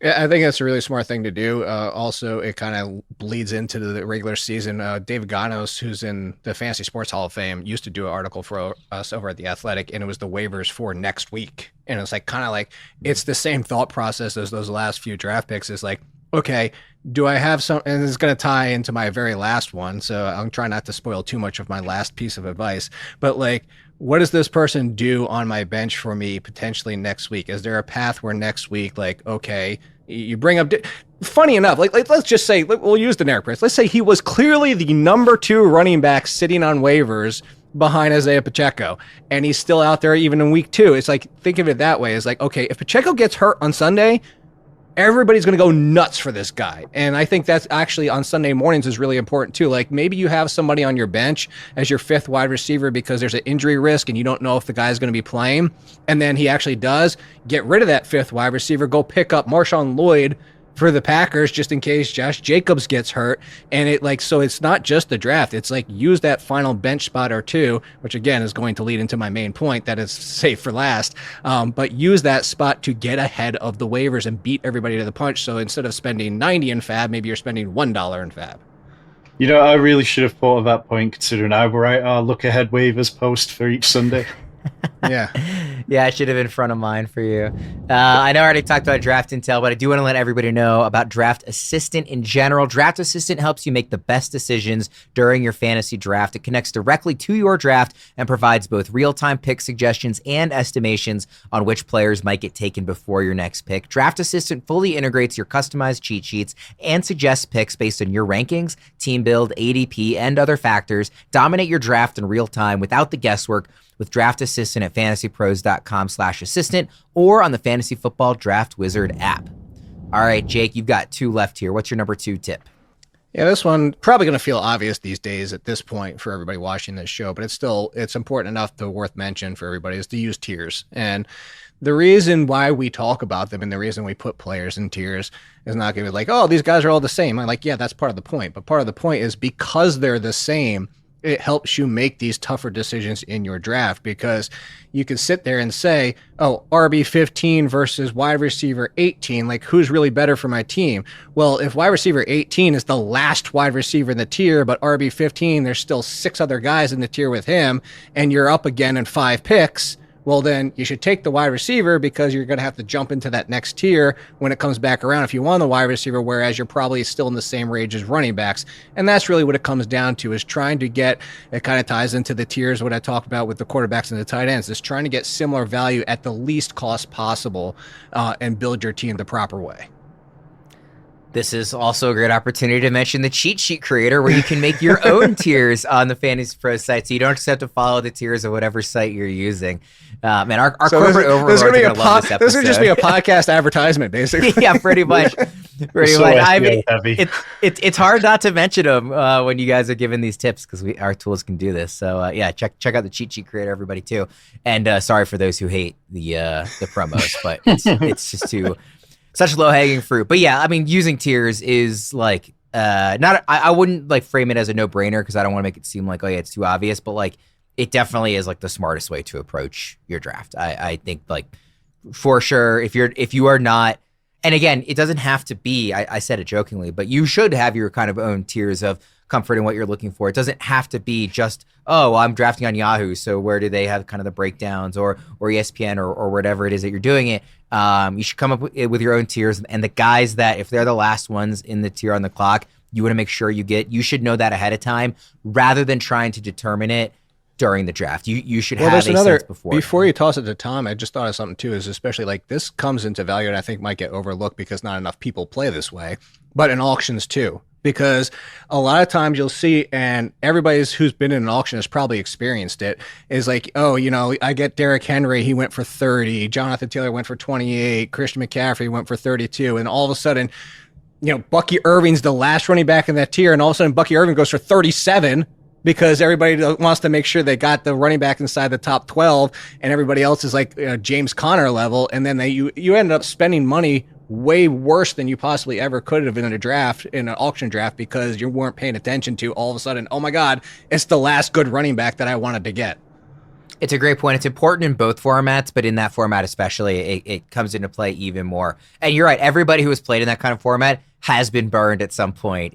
C: Yeah, I think that's a really smart thing to do. Also, it kind of bleeds into the regular season. David Ganos, who's in the Fantasy Sports Hall of Fame, used to do an article for us over at The Athletic, and it was the waivers for next week. And it's like kind of like it's the same thought process as those last few draft picks. Is like, okay, do I have some, and it's going to tie into my very last one, so I'm trying not to spoil too much of my last piece of advice, but like, what does this person do on my bench for me potentially next week? Is there a path where next week, like, okay, you bring up, funny enough, like let's just say, we'll use Deneric Prince. Let's say he was clearly the number 2 running back sitting on waivers behind Isaiah Pacheco, and he's still out there even in week 2. It's like, think of it that way. It's like, okay, if Pacheco gets hurt on Sunday, everybody's going to go nuts for this guy. And I think that's actually on Sunday mornings is really important too. Like maybe you have somebody on your bench as your 5th wide receiver because there's an injury risk and you don't know if the guy's going to be playing. And then he actually does. Get rid of that 5th wide receiver. Go pick up Marshawn Lloyd for the Packers just in case Josh Jacobs gets hurt. And so it's not just the draft. It's like use that final bench spot or 2, which again is going to lead into my main point that is safe for last. But use that spot to get ahead of the waivers and beat everybody to the punch. So instead of spending $90 in fab, maybe you're spending $1 in fab.
B: I really should have thought of that point considering I write our look ahead waivers post for each Sunday.
C: Yeah.
A: Yeah, it should have been front of mind for you. I know I already talked about Draft Intel, but I do want to let everybody know about Draft Assistant in general. Draft Assistant helps you make the best decisions during your fantasy draft. It connects directly to your draft and provides both real-time pick suggestions and estimations on which players might get taken before your next pick. Draft Assistant fully integrates your customized cheat sheets and suggests picks based on your rankings, team build, ADP, and other factors. Dominate your draft in real time without the guesswork with Draft Assistant at fantasypros.com/assistant or on the Fantasy Football Draft Wizard app. All right, Jake, you've got 2 left here. What's your number 2 tip?
C: Yeah, this one probably going to feel obvious these days at this point for everybody watching this show, but it's important enough to worth mention for everybody is to use tiers. And the reason why we talk about them and the reason we put players in tiers is not going to be like, oh, these guys are all the same. I'm like, yeah, that's part of the point. But part of the point is because they're the same, it helps you make these tougher decisions in your draft because you can sit there and say, oh, RB 15 versus wide receiver 18, like who's really better for my team? Well, if wide receiver 18 is the last wide receiver in the tier, but RB 15, there's still 6 other guys in the tier with him, and you're up again in 5 picks, well, then you should take the wide receiver because you're going to have to jump into that next tier when it comes back around if you want the wide receiver, whereas you're probably still in the same range as running backs. And that's really what it comes down to is trying to get, it kind of ties into the tiers, what I talked about with the quarterbacks and the tight ends, is trying to get similar value at the least cost possible and build your team the proper way.
A: This is also a great opportunity to mention the cheat sheet creator where you can make your own tiers on the Fantasy Pro site. So you don't just have to follow the tiers of whatever site you're using. And our corporate overlords are going to love this episode.
C: This would just be a podcast advertisement, basically.
A: Yeah, pretty much. Pretty much. I mean, it's hard not to mention them when you guys are giving these tips because our tools can do this. So yeah, check out the cheat sheet creator, everybody too. And sorry for those who hate the promos, but it's just such low-hanging fruit. But yeah, I mean, using tiers is like I wouldn't like frame it as a no-brainer because I don't want to make it seem like, oh yeah, it's too obvious, but like it definitely is like the smartest way to approach your draft. I think like for sure if you are not, and again, it doesn't have to be, I said it jokingly, but you should have your kind of own tiers of comfort in what you're looking for. It doesn't have to be just, oh, well, I'm drafting on Yahoo, so where do they have kind of the breakdowns or ESPN or whatever it is that you're doing it. You should come up with your own tiers, and the guys that, if they're the last ones in the tier on the clock, you want to make sure you should know that ahead of time rather than trying to determine it during the draft. You should have a sense before.
C: Before you toss it to Tom, I just thought of something too, is especially like this comes into value and I think might get overlooked because not enough people play this way, but in auctions too. Because a lot of times you'll see, and everybody who's been in an auction has probably experienced it, is like, oh, I get Derrick Henry, he went for 30, Jonathan Taylor went for 28, Christian McCaffrey went for 32, and all of a sudden, Bucky Irving's the last running back in that tier, and all of a sudden Bucky Irving goes for 37 because everybody wants to make sure they got the running back inside the top 12, and everybody else is like James Conner level, and then you end up spending money way worse than you possibly ever could have in an auction draft because you weren't paying attention to all of a sudden, oh my God, it's the last good running back that I wanted to get.
A: It's a great point. It's important in both formats, but in that format especially, it comes into play even more. And you're right, everybody who has played in that kind of format has been burned at some point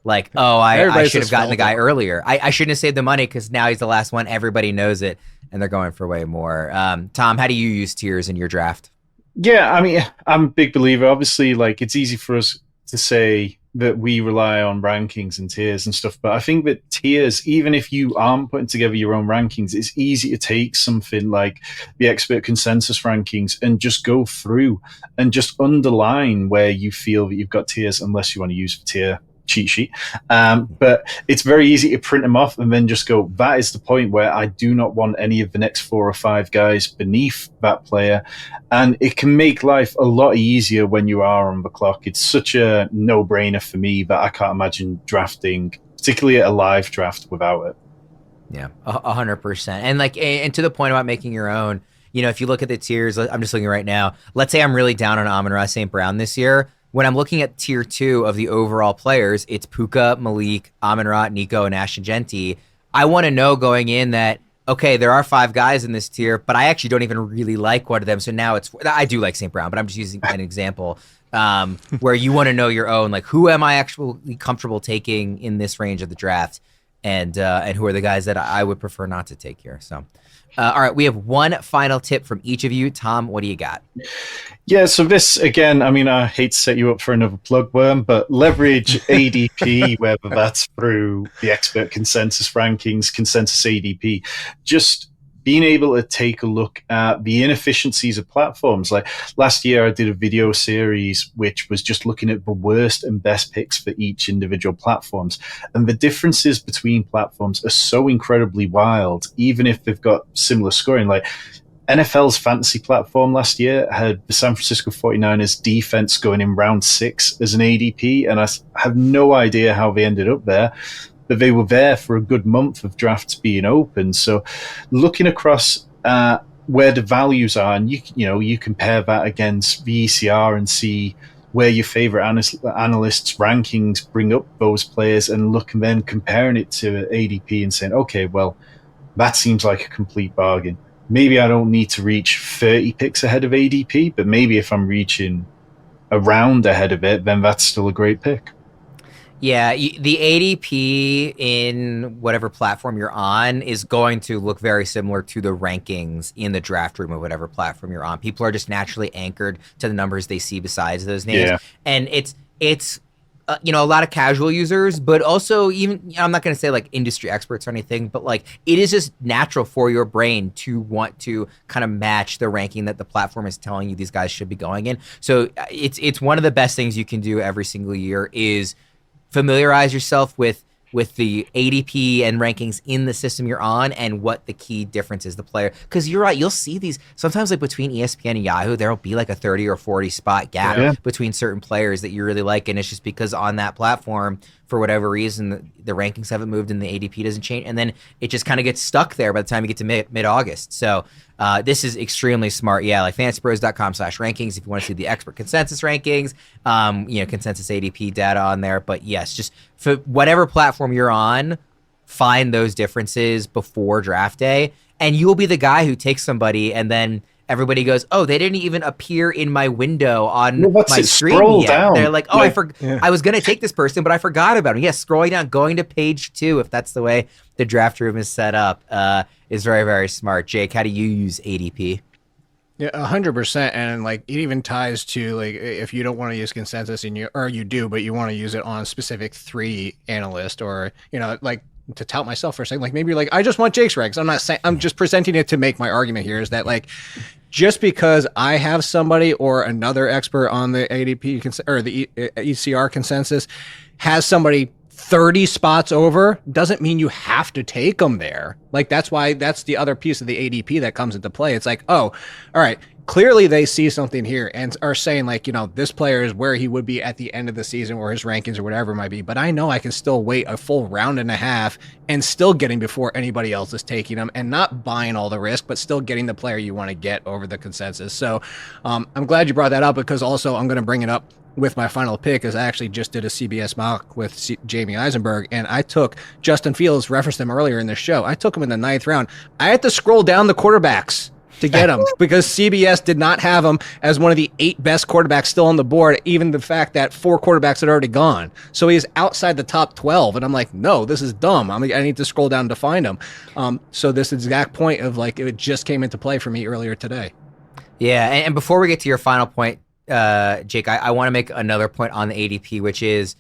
A: like, oh, I should have gotten the guy earlier. I shouldn't have saved the money because now he's the last one. Everybody knows it, and they're going for way more. Tom, how do you use tiers in your draft?
B: Yeah, I mean, I'm a big believer. Obviously, like it's easy for us to say that we rely on rankings and tiers and stuff, but I think that tiers, even if you aren't putting together your own rankings, it's easy to take something like the expert consensus rankings and just go through and just underline where you feel that you've got tiers, unless you want to use tier cheat sheet. But it's very easy to print them off and then just go, that is the point where I do not want any of the next 4 or 5 guys beneath that player. And it can make life a lot easier when you are on the clock. It's such a no-brainer for me that I can't imagine drafting, particularly at a live draft, without it.
A: Yeah, 100%. And and to the point about making your own, if you look at the tiers, I'm just looking right now. Let's say I'm really down on Amon-Ra St. Brown this year. When I'm looking at tier 2 of the overall players, it's Puka, Malik, Amon-Ra, Nico, and Ashton-Genty. I want to know going in that, okay, there are 5 guys in this tier, but I actually don't even really like one of them. So now I do like St. Brown, but I'm just using an example where you want to know your own, like, who am I actually comfortable taking in this range of the draft, and who are the guys that I would prefer not to take here. So, all right, we have one final tip from each of you. Tom, what do you got?
B: Yeah, so this, again, I mean, I hate to set you up for another plug worm, but leverage ADP, whether that's through the expert consensus rankings, consensus ADP, just being able to take a look at the inefficiencies of platforms. Like last year, I did a video series which was just looking at the worst and best picks for each individual platforms. And the differences between platforms are so incredibly wild, even if they've got similar scoring. Like NFL's fantasy platform last year had the San Francisco 49ers defense going in round 6 as an ADP, and I have no idea how they ended up there, but they were there for a good month of drafts being open. So looking across where the values are, and you compare that against the ECR and see where your favorite analysts' rankings bring up those players, and look and then comparing it to ADP and saying, okay, well, that seems like a complete bargain. Maybe I don't need to reach 30 picks ahead of ADP, but maybe if I'm reaching a round ahead of it, then that's still a great pick.
A: Yeah, the ADP in whatever platform you're on is going to look very similar to the rankings in the draft room of whatever platform you're on. People are just naturally anchored to the numbers they see besides those names. Yeah. And it's a lot of casual users, but also even, I'm not going to say like industry experts or anything, but like it is just natural for your brain to want to kind of match the ranking that the platform is telling you these guys should be going in. So it's one of the best things you can do every single year is familiarize yourself with the ADP and rankings in the system you're on and what the key difference is the player. Because you're right, you'll see these sometimes like between ESPN and Yahoo, there'll be like a 30 or 40 spot gap between certain players that you really like. And it's just because on that platform, for whatever reason, the rankings haven't moved and the ADP doesn't change. And then it just kind of gets stuck there by the time you get to mid-August. So this is extremely smart. Yeah, like fantasypros.com/rankings if you want to see the expert consensus rankings, consensus ADP data on there. But yes, just for whatever platform you're on, find those differences before draft day. And you will be the guy who takes somebody and then everybody goes, oh, they didn't even appear in my window on my screen yet. Down. They're like, oh, I was going to take this person, but I forgot about him. Yes, scrolling down, going to page 2, if that's the way the draft room is set up, is very, very smart. Jake, how do you use ADP?
C: Yeah, 100%. And like it even ties to like if you don't want to use consensus or you do, but you want to use it on a specific 3 analyst or, like to tout myself for a second, like maybe you're like, I just want Jake's ranks. I'm not saying, I'm just presenting it to make my argument here is that like, just because I have somebody or another expert on the ADP or the ECR consensus has somebody 30 spots over doesn't mean you have to take them there. Like that's the other piece of the ADP that comes into play. It's like, oh, all right, clearly they see something here and are saying like, this player is where he would be at the end of the season or his rankings or whatever it might be. But I know I can still wait a full round and a half and still getting before anybody else is taking them and not buying all the risk, but still getting the player you want to get over the consensus. So I'm glad you brought that up because also I'm going to bring it up with my final pick is I actually just did a CBS mock with Jamie Eisenberg and I took Justin Fields, referenced him earlier in the show. I took him in the 9th round. I had to scroll down the quarterbacks to get him because CBS did not have him as one of the 8 best quarterbacks still on the board, even the fact that 4 quarterbacks had already gone. So he's outside the top 12. And I'm like, no, this is dumb. I need to scroll down to find him. So this exact point of like, it just came into play for me earlier today.
A: Yeah. And before we get to your final point, Jake, I want to make another point on the ADP, which is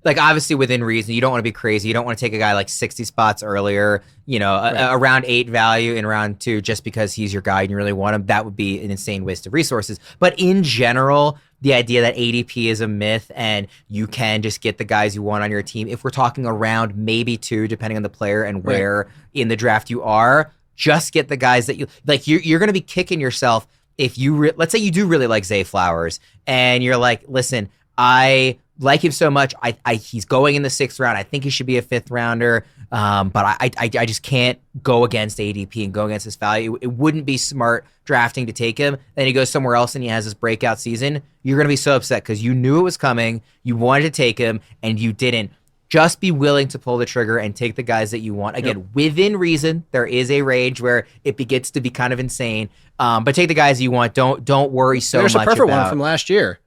A: like obviously within reason. You don't want to be crazy. You don't want to take a guy like 60 spots earlier, around 8 value in round 2 just because he's your guy and you really want him. That would be an insane waste of resources. But in general, the idea that ADP is a myth and you can just get the guys you want on your team, if we're talking around maybe 2, depending on the player and where in the draft you are, just get the guys that you like. You're going to be kicking yourself if you let's say you do really like Zay Flowers and you're like, listen, I like him so much. He's going in the 6th round. I think he should be a 5th rounder. But I just can't go against ADP and go against his value. It wouldn't be smart drafting to take him. Then he goes somewhere else and he has this breakout season. You're going to be so upset because you knew it was coming. You wanted to take him and you didn't. Just be willing to pull the trigger and take the guys that you want. Again, within reason, there is a range where it gets to be kind of insane. But take the guys you want. Don't worry so much about.
C: There's a perfect one from last year.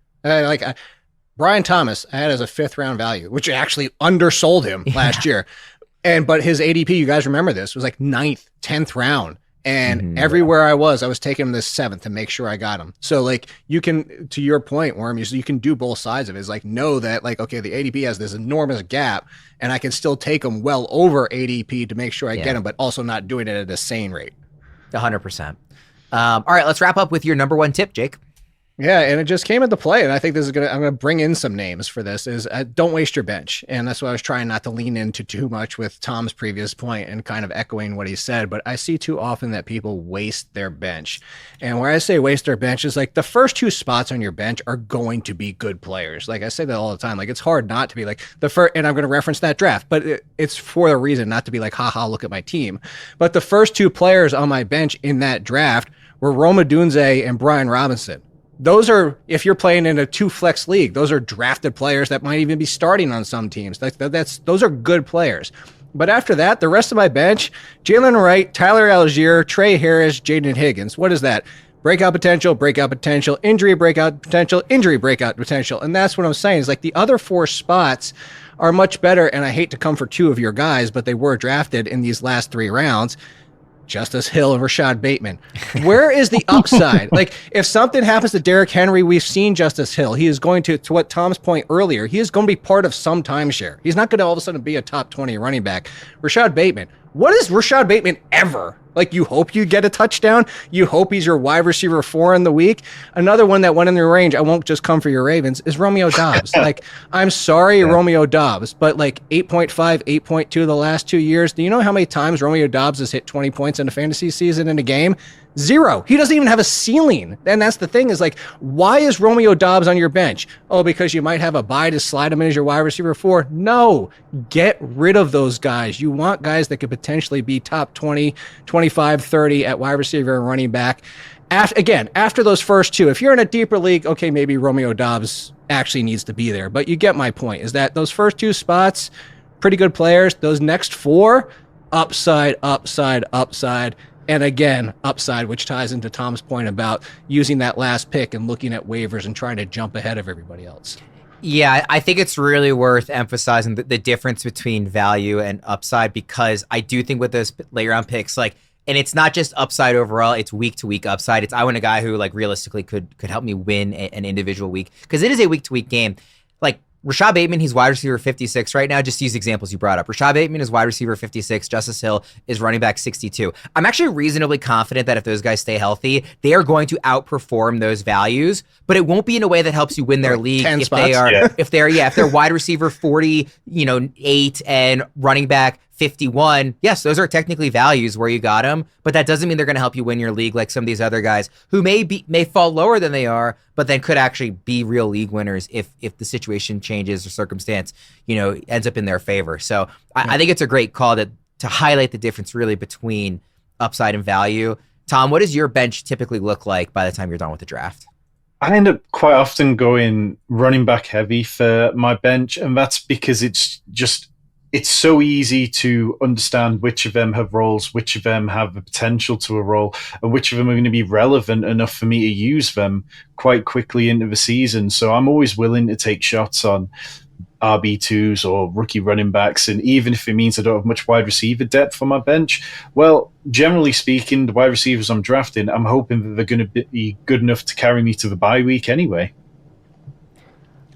C: Brian Thomas I had as a 5th round value, which actually undersold him last year. But his ADP, you guys remember this, was like 9th, 10th round. And everywhere I was taking him this 7th to make sure I got him. So like you can, to your point, Worm, you can do both sides of it. It's like, know that like, okay, the ADP has this enormous gap and I can still take him well over ADP to make sure I get him, but also not doing it at a sane rate.
A: 100%. All right, let's wrap up with your number 1 tip, Jake.
C: Yeah, and it just came into play, and I think I'm gonna bring in some names for this. Don't waste your bench, and that's why I was trying not to lean into too much with Tom's previous point and kind of echoing what he said. But I see too often that people waste their bench, and where I say waste their bench is like the first 2 spots on your bench are going to be good players. Like I say that all the time. Like it's hard not to be like the first, and I'm going to reference that draft, but it's for a reason, not to be like, haha, look at my team. But the first 2 players on my bench in that draft were Roma Dunze and Brian Robinson. Those are, if you're playing in a 2-flex league, those are drafted players that might even be starting on some teams. Those are good players. But after that, the rest of my bench, Jalen Wright, Tyler Algier, Trey Harris, Jaden Higgins. What is that? Breakout potential, injury breakout potential. And that's what I'm saying is like the other 4 spots are much better. And I hate to come for 2 of your guys, but they were drafted in these last 3 rounds. Justice Hill and Rashad Bateman. Where is the upside? Like, if something happens to Derrick Henry, we've seen Justice Hill. He is going to what Tom's point earlier, he is going to be part of some timeshare. He's not going to all of a sudden be a top 20 running back. Rashad Bateman. What is Rashad Bateman ever? Like, you hope you get a touchdown. You hope he's your wide receiver 4 in the week. Another one that went in the range, I won't just come for your Ravens, is Romeo Doubs. Like, I'm sorry, Romeo Doubs, but like 8.5, 8.2 the last 2 years. Do you know how many times Romeo Doubs has hit 20 points in a fantasy season in a game? 0. He doesn't even have a ceiling. And that's the thing is like, why is Romeo Doubs on your bench? Oh, because you might have a bye to slide him in as your wide receiver 4. No, get rid of those guys. You want guys that could potentially be top 20, 25, 30 at wide receiver and running back. After those first 2, if you're in a deeper league, okay, maybe Romeo Doubs actually needs to be there. But you get my point is that those first 2 spots, pretty good players. Those next 4, upside. And again, upside, which ties into Tom's point about using that last pick and looking at waivers and trying to jump ahead of everybody else.
A: Yeah, I think it's really worth emphasizing the difference between value and upside, because I do think with those later round picks, like, and it's not just upside overall, it's week to week upside. It's I want a guy who like realistically could help me win an individual week, because it is a week to week game. Like Rashad Bateman, he's wide receiver 56 right now. Just use examples you brought up. Rashad Bateman is wide receiver 56. Justice Hill is running back 62. I'm actually reasonably confident that if those guys stay healthy, they are going to outperform those values, but it won't be in a way that helps you win their league if they're wide receiver 40, 8 and running back 51. Yes, those are technically values where you got them, but that doesn't mean they're going to help you win your league like some of these other guys who may fall lower than they are, but then could actually be real league winners if the situation changes or circumstance, ends up in their favor. So I think it's a great call to highlight the difference really between upside and value. Tom, what does your bench typically look like by the time you're done with the draft?
B: I end up quite often going running back heavy for my bench, and that's because it's so easy to understand which of them have roles, which of them have the potential to a role, and which of them are going to be relevant enough for me to use them quite quickly into the season. So I'm always willing to take shots on RB2s or rookie running backs, and even if it means I don't have much wide receiver depth on my bench, well, generally speaking, the wide receivers I'm drafting, I'm hoping that they're going to be good enough to carry me to the bye week anyway.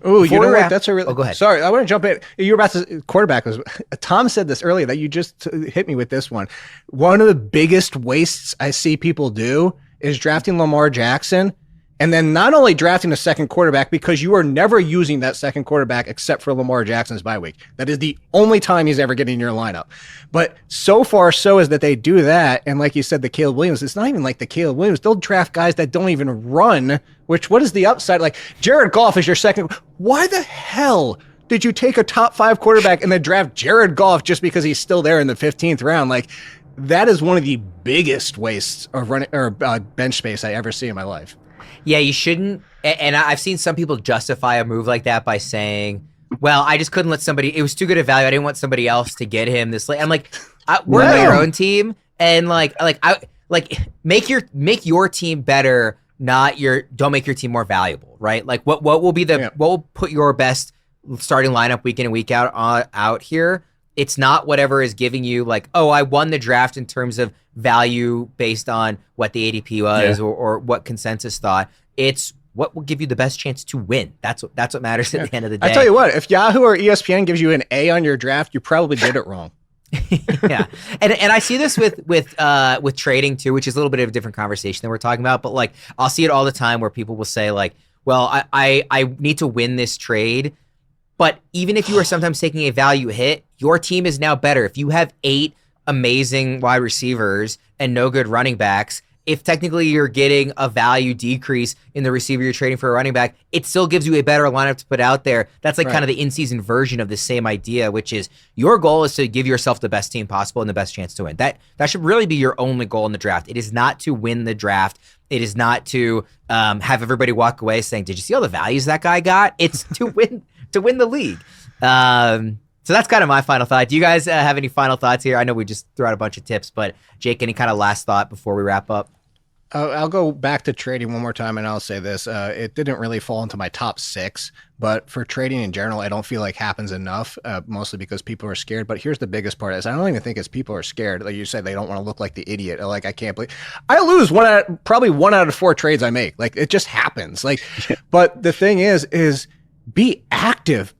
C: Oh, you
A: Before
C: know
A: we
C: what?
A: wrap-
C: That's a really.
A: Oh, go ahead.
C: Sorry, I want to jump in. You were about to quarterback was. Tom said this earlier that you just hit me with this one. One of the biggest wastes I see people do is drafting Lamar Jackson, and then not only drafting a second quarterback because you are never using that second quarterback except for Lamar Jackson's bye week. That is the only time he's ever getting in your lineup. But so far, so is that they do that, and like you said, the Caleb Williams. It's not even like the Caleb Williams. They'll draft guys that don't even run. Which, what is the upside? Like Jared Goff is your second. Why the hell did you take a top 5 quarterback and then draft Jared Goff just because he's still there in the 15th round? Like, that is one of the biggest wastes of running or bench space I ever see in my life.
A: Yeah, you shouldn't. And I've seen some people justify a move like that by saying, well, I just couldn't let somebody, it was too good a value. I didn't want somebody else to get him this late. I'm like, worry about your own team and make your team better, don't make your team more valuable, right? Like what will be what will put your best starting lineup week in and week out here? It's not whatever is giving you like, oh, I won the draft in terms of value based on what the ADP was or what consensus thought. It's what will give you the best chance to win. That's what matters at the end of the day.
C: I tell you what, if Yahoo or ESPN gives you an A on your draft, you probably did it wrong.
A: Yeah, and I see this with trading too, which is a little bit of a different conversation than we're talking about. But like, I'll see it all the time where people will say like, well, I need to win this trade. But even if you are sometimes taking a value hit, your team is now better. If you have 8 amazing wide receivers and no good running backs, if technically you're getting a value decrease in the receiver you're trading for a running back, it still gives you a better lineup to put out there. That's like kind of the in-season version of the same idea, which is your goal is to give yourself the best team possible and the best chance to win. That should really be your only goal in the draft. It is not to win the draft. It is not to have everybody walk away saying, did you see all the values that guy got? It's to win the league. So that's kind of my final thought. Do you guys have any final thoughts here? I know we just threw out a bunch of tips, but Jake, any kind of last thought before we wrap up?
C: I'll go back to trading one more time, and I'll say this. It didn't really fall into my top 6, but for trading in general, I don't feel like happens enough, mostly because people are scared. But here's the biggest part is I don't even think it's people are scared. Like you said, they don't want to look like the idiot. Like, I can't believe I lose probably 1 out of 4 trades I make. Like, it just happens. Like, but the thing is be active.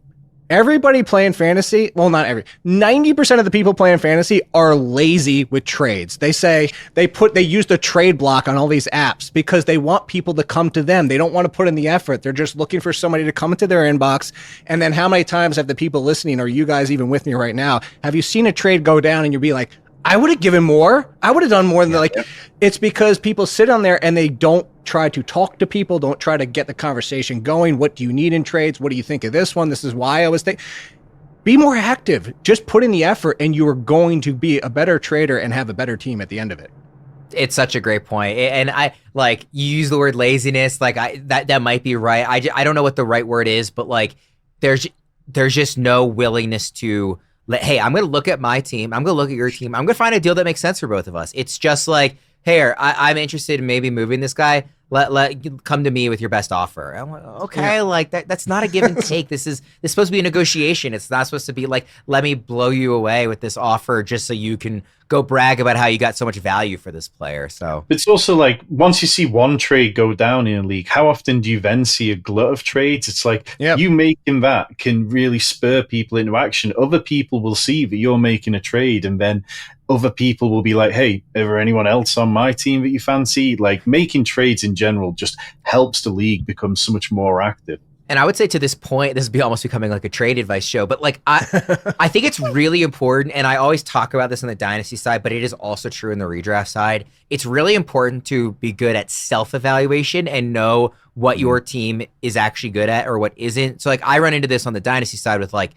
C: Everybody playing fantasy, well, not 90% of the people playing fantasy are lazy with trades. They say they use the trade block on all these apps because they want people to come to them. They don't want to put in the effort. They're just looking for somebody to come into their inbox. And then how many times have the people listening, or you guys even with me right now, have you seen a trade go down and you'll be like, I would have given more. I would have done more than It's because people sit on there and they don't try to talk to people, don't try to get the conversation going. What do you need in trades? What do you think of this one? This is why I was thinking. Be more active. Just put in the effort and you are going to be a better trader and have a better team at the end of it.
A: It's such a great point. And I like you use the word laziness. Like that might be right. I don't know what the right word is, but like there's just no willingness to hey, I'm going to look at my team. I'm going to look at your team. I'm going to find a deal that makes sense for both of us. It's just like, hey, I'm interested in maybe moving this guy. Let come to me with your best offer. I'm like, okay, like that's not a give and take. This is supposed to be a negotiation. It's not supposed to be like, let me blow you away with this offer just so you can go brag about how you got so much value for this player. So
B: it's also like once you see one trade go down in a league, how often do you then see a glut of trades? It's like you making that can really spur people into action. Other people will see that you're making a trade, and then other people will be like, hey, is there anyone else on my team that you fancy? Like, making trades in general just helps the league become so much more active.
A: And I would say to this point, this is almost becoming like a trade advice show, but like I think it's really important, and I always talk about this on the dynasty side, but it is also true in the redraft side. It's really important to be good at self-evaluation and know what your team is actually good at or what isn't. So like I run into this on the dynasty side with like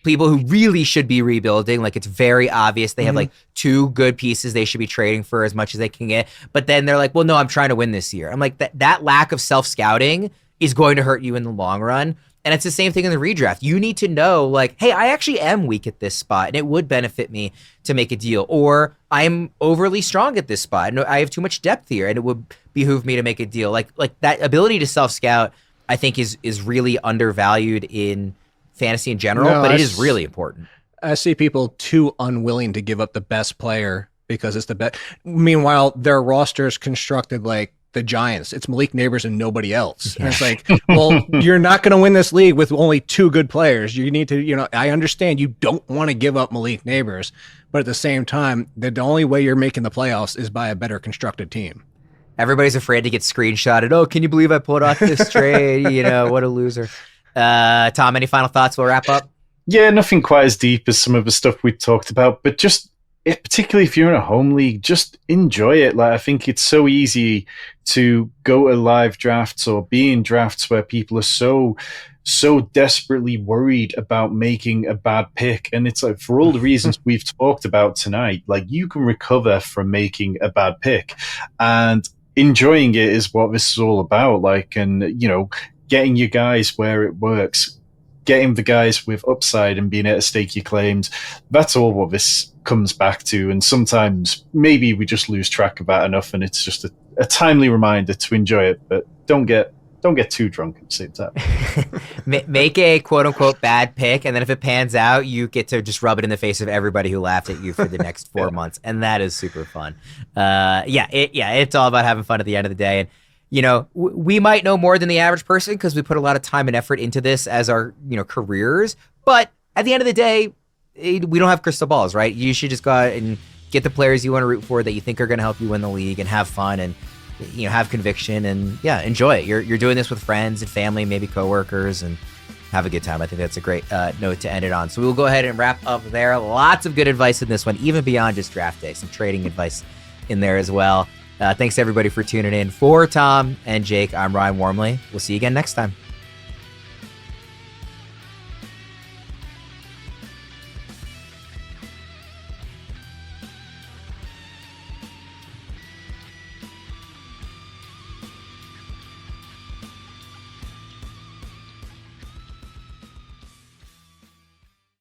A: people who really should be rebuilding. Like, it's very obvious they have like 2 good pieces they should be trading for as much as they can get. But then they're like, well, no, I'm trying to win this year. I'm like, that lack of self-scouting is going to hurt you in the long run. And it's the same thing in the redraft. You need to know, like, hey, I actually am weak at this spot and it would benefit me to make a deal. Or I'm overly strong at this spot and I have too much depth here and it would behoove me to make a deal. Like that ability to self-scout, I think is really undervalued in fantasy in general, but it is really important.
C: I see people too unwilling to give up the best player because it's the best. Meanwhile, their roster's constructed like the Giants. It's Malik Neighbors and nobody else. And it's like, well, you're not going to win this league with only 2 good players. You need to, I understand you don't want to give up Malik Neighbors, but at the same time, the only way you're making the playoffs is by a better constructed team.
A: Everybody's afraid to get screenshotted. Oh, can you believe I pulled off this trade? What a loser. Tom, any final thoughts? We'll wrap up.
B: Yeah, nothing quite as deep as some of the stuff we talked about, but just particularly if you're in a home league, just enjoy it. Like, I think it's so easy to go to live drafts or be in drafts where people are so desperately worried about making a bad pick. And it's like, for all the reasons we've talked about tonight, like, you can recover from making a bad pick, and enjoying it is what this is all about. Like, and, getting your guys where it works, getting the guys with upside and being able to stake your claims. That's all what this comes back to. And sometimes maybe we just lose track of that enough, and it's just a timely reminder to enjoy it, but don't get too drunk at the same time.
A: Make a quote unquote bad pick, and then if it pans out, you get to just rub it in the face of everybody who laughed at you for the next 4 months, and that is super fun. It's all about having fun at the end of the day. And we might know more than the average person because we put a lot of time and effort into this as our careers, but at the end of the day, we don't have crystal balls, right? You should just go out and get the players you want to root for that you think are going to help you win the league, and have fun, and have conviction, and enjoy it. You're doing this with friends and family, maybe coworkers, and have a good time. I think that's a great note to end it on. So we'll go ahead and wrap up there. Lots of good advice in this one, even beyond just draft day. Some trading advice in there as well. Thanks everybody for tuning in. For Tom and Jake, I'm Ryan Wormeli. We'll see you again next time.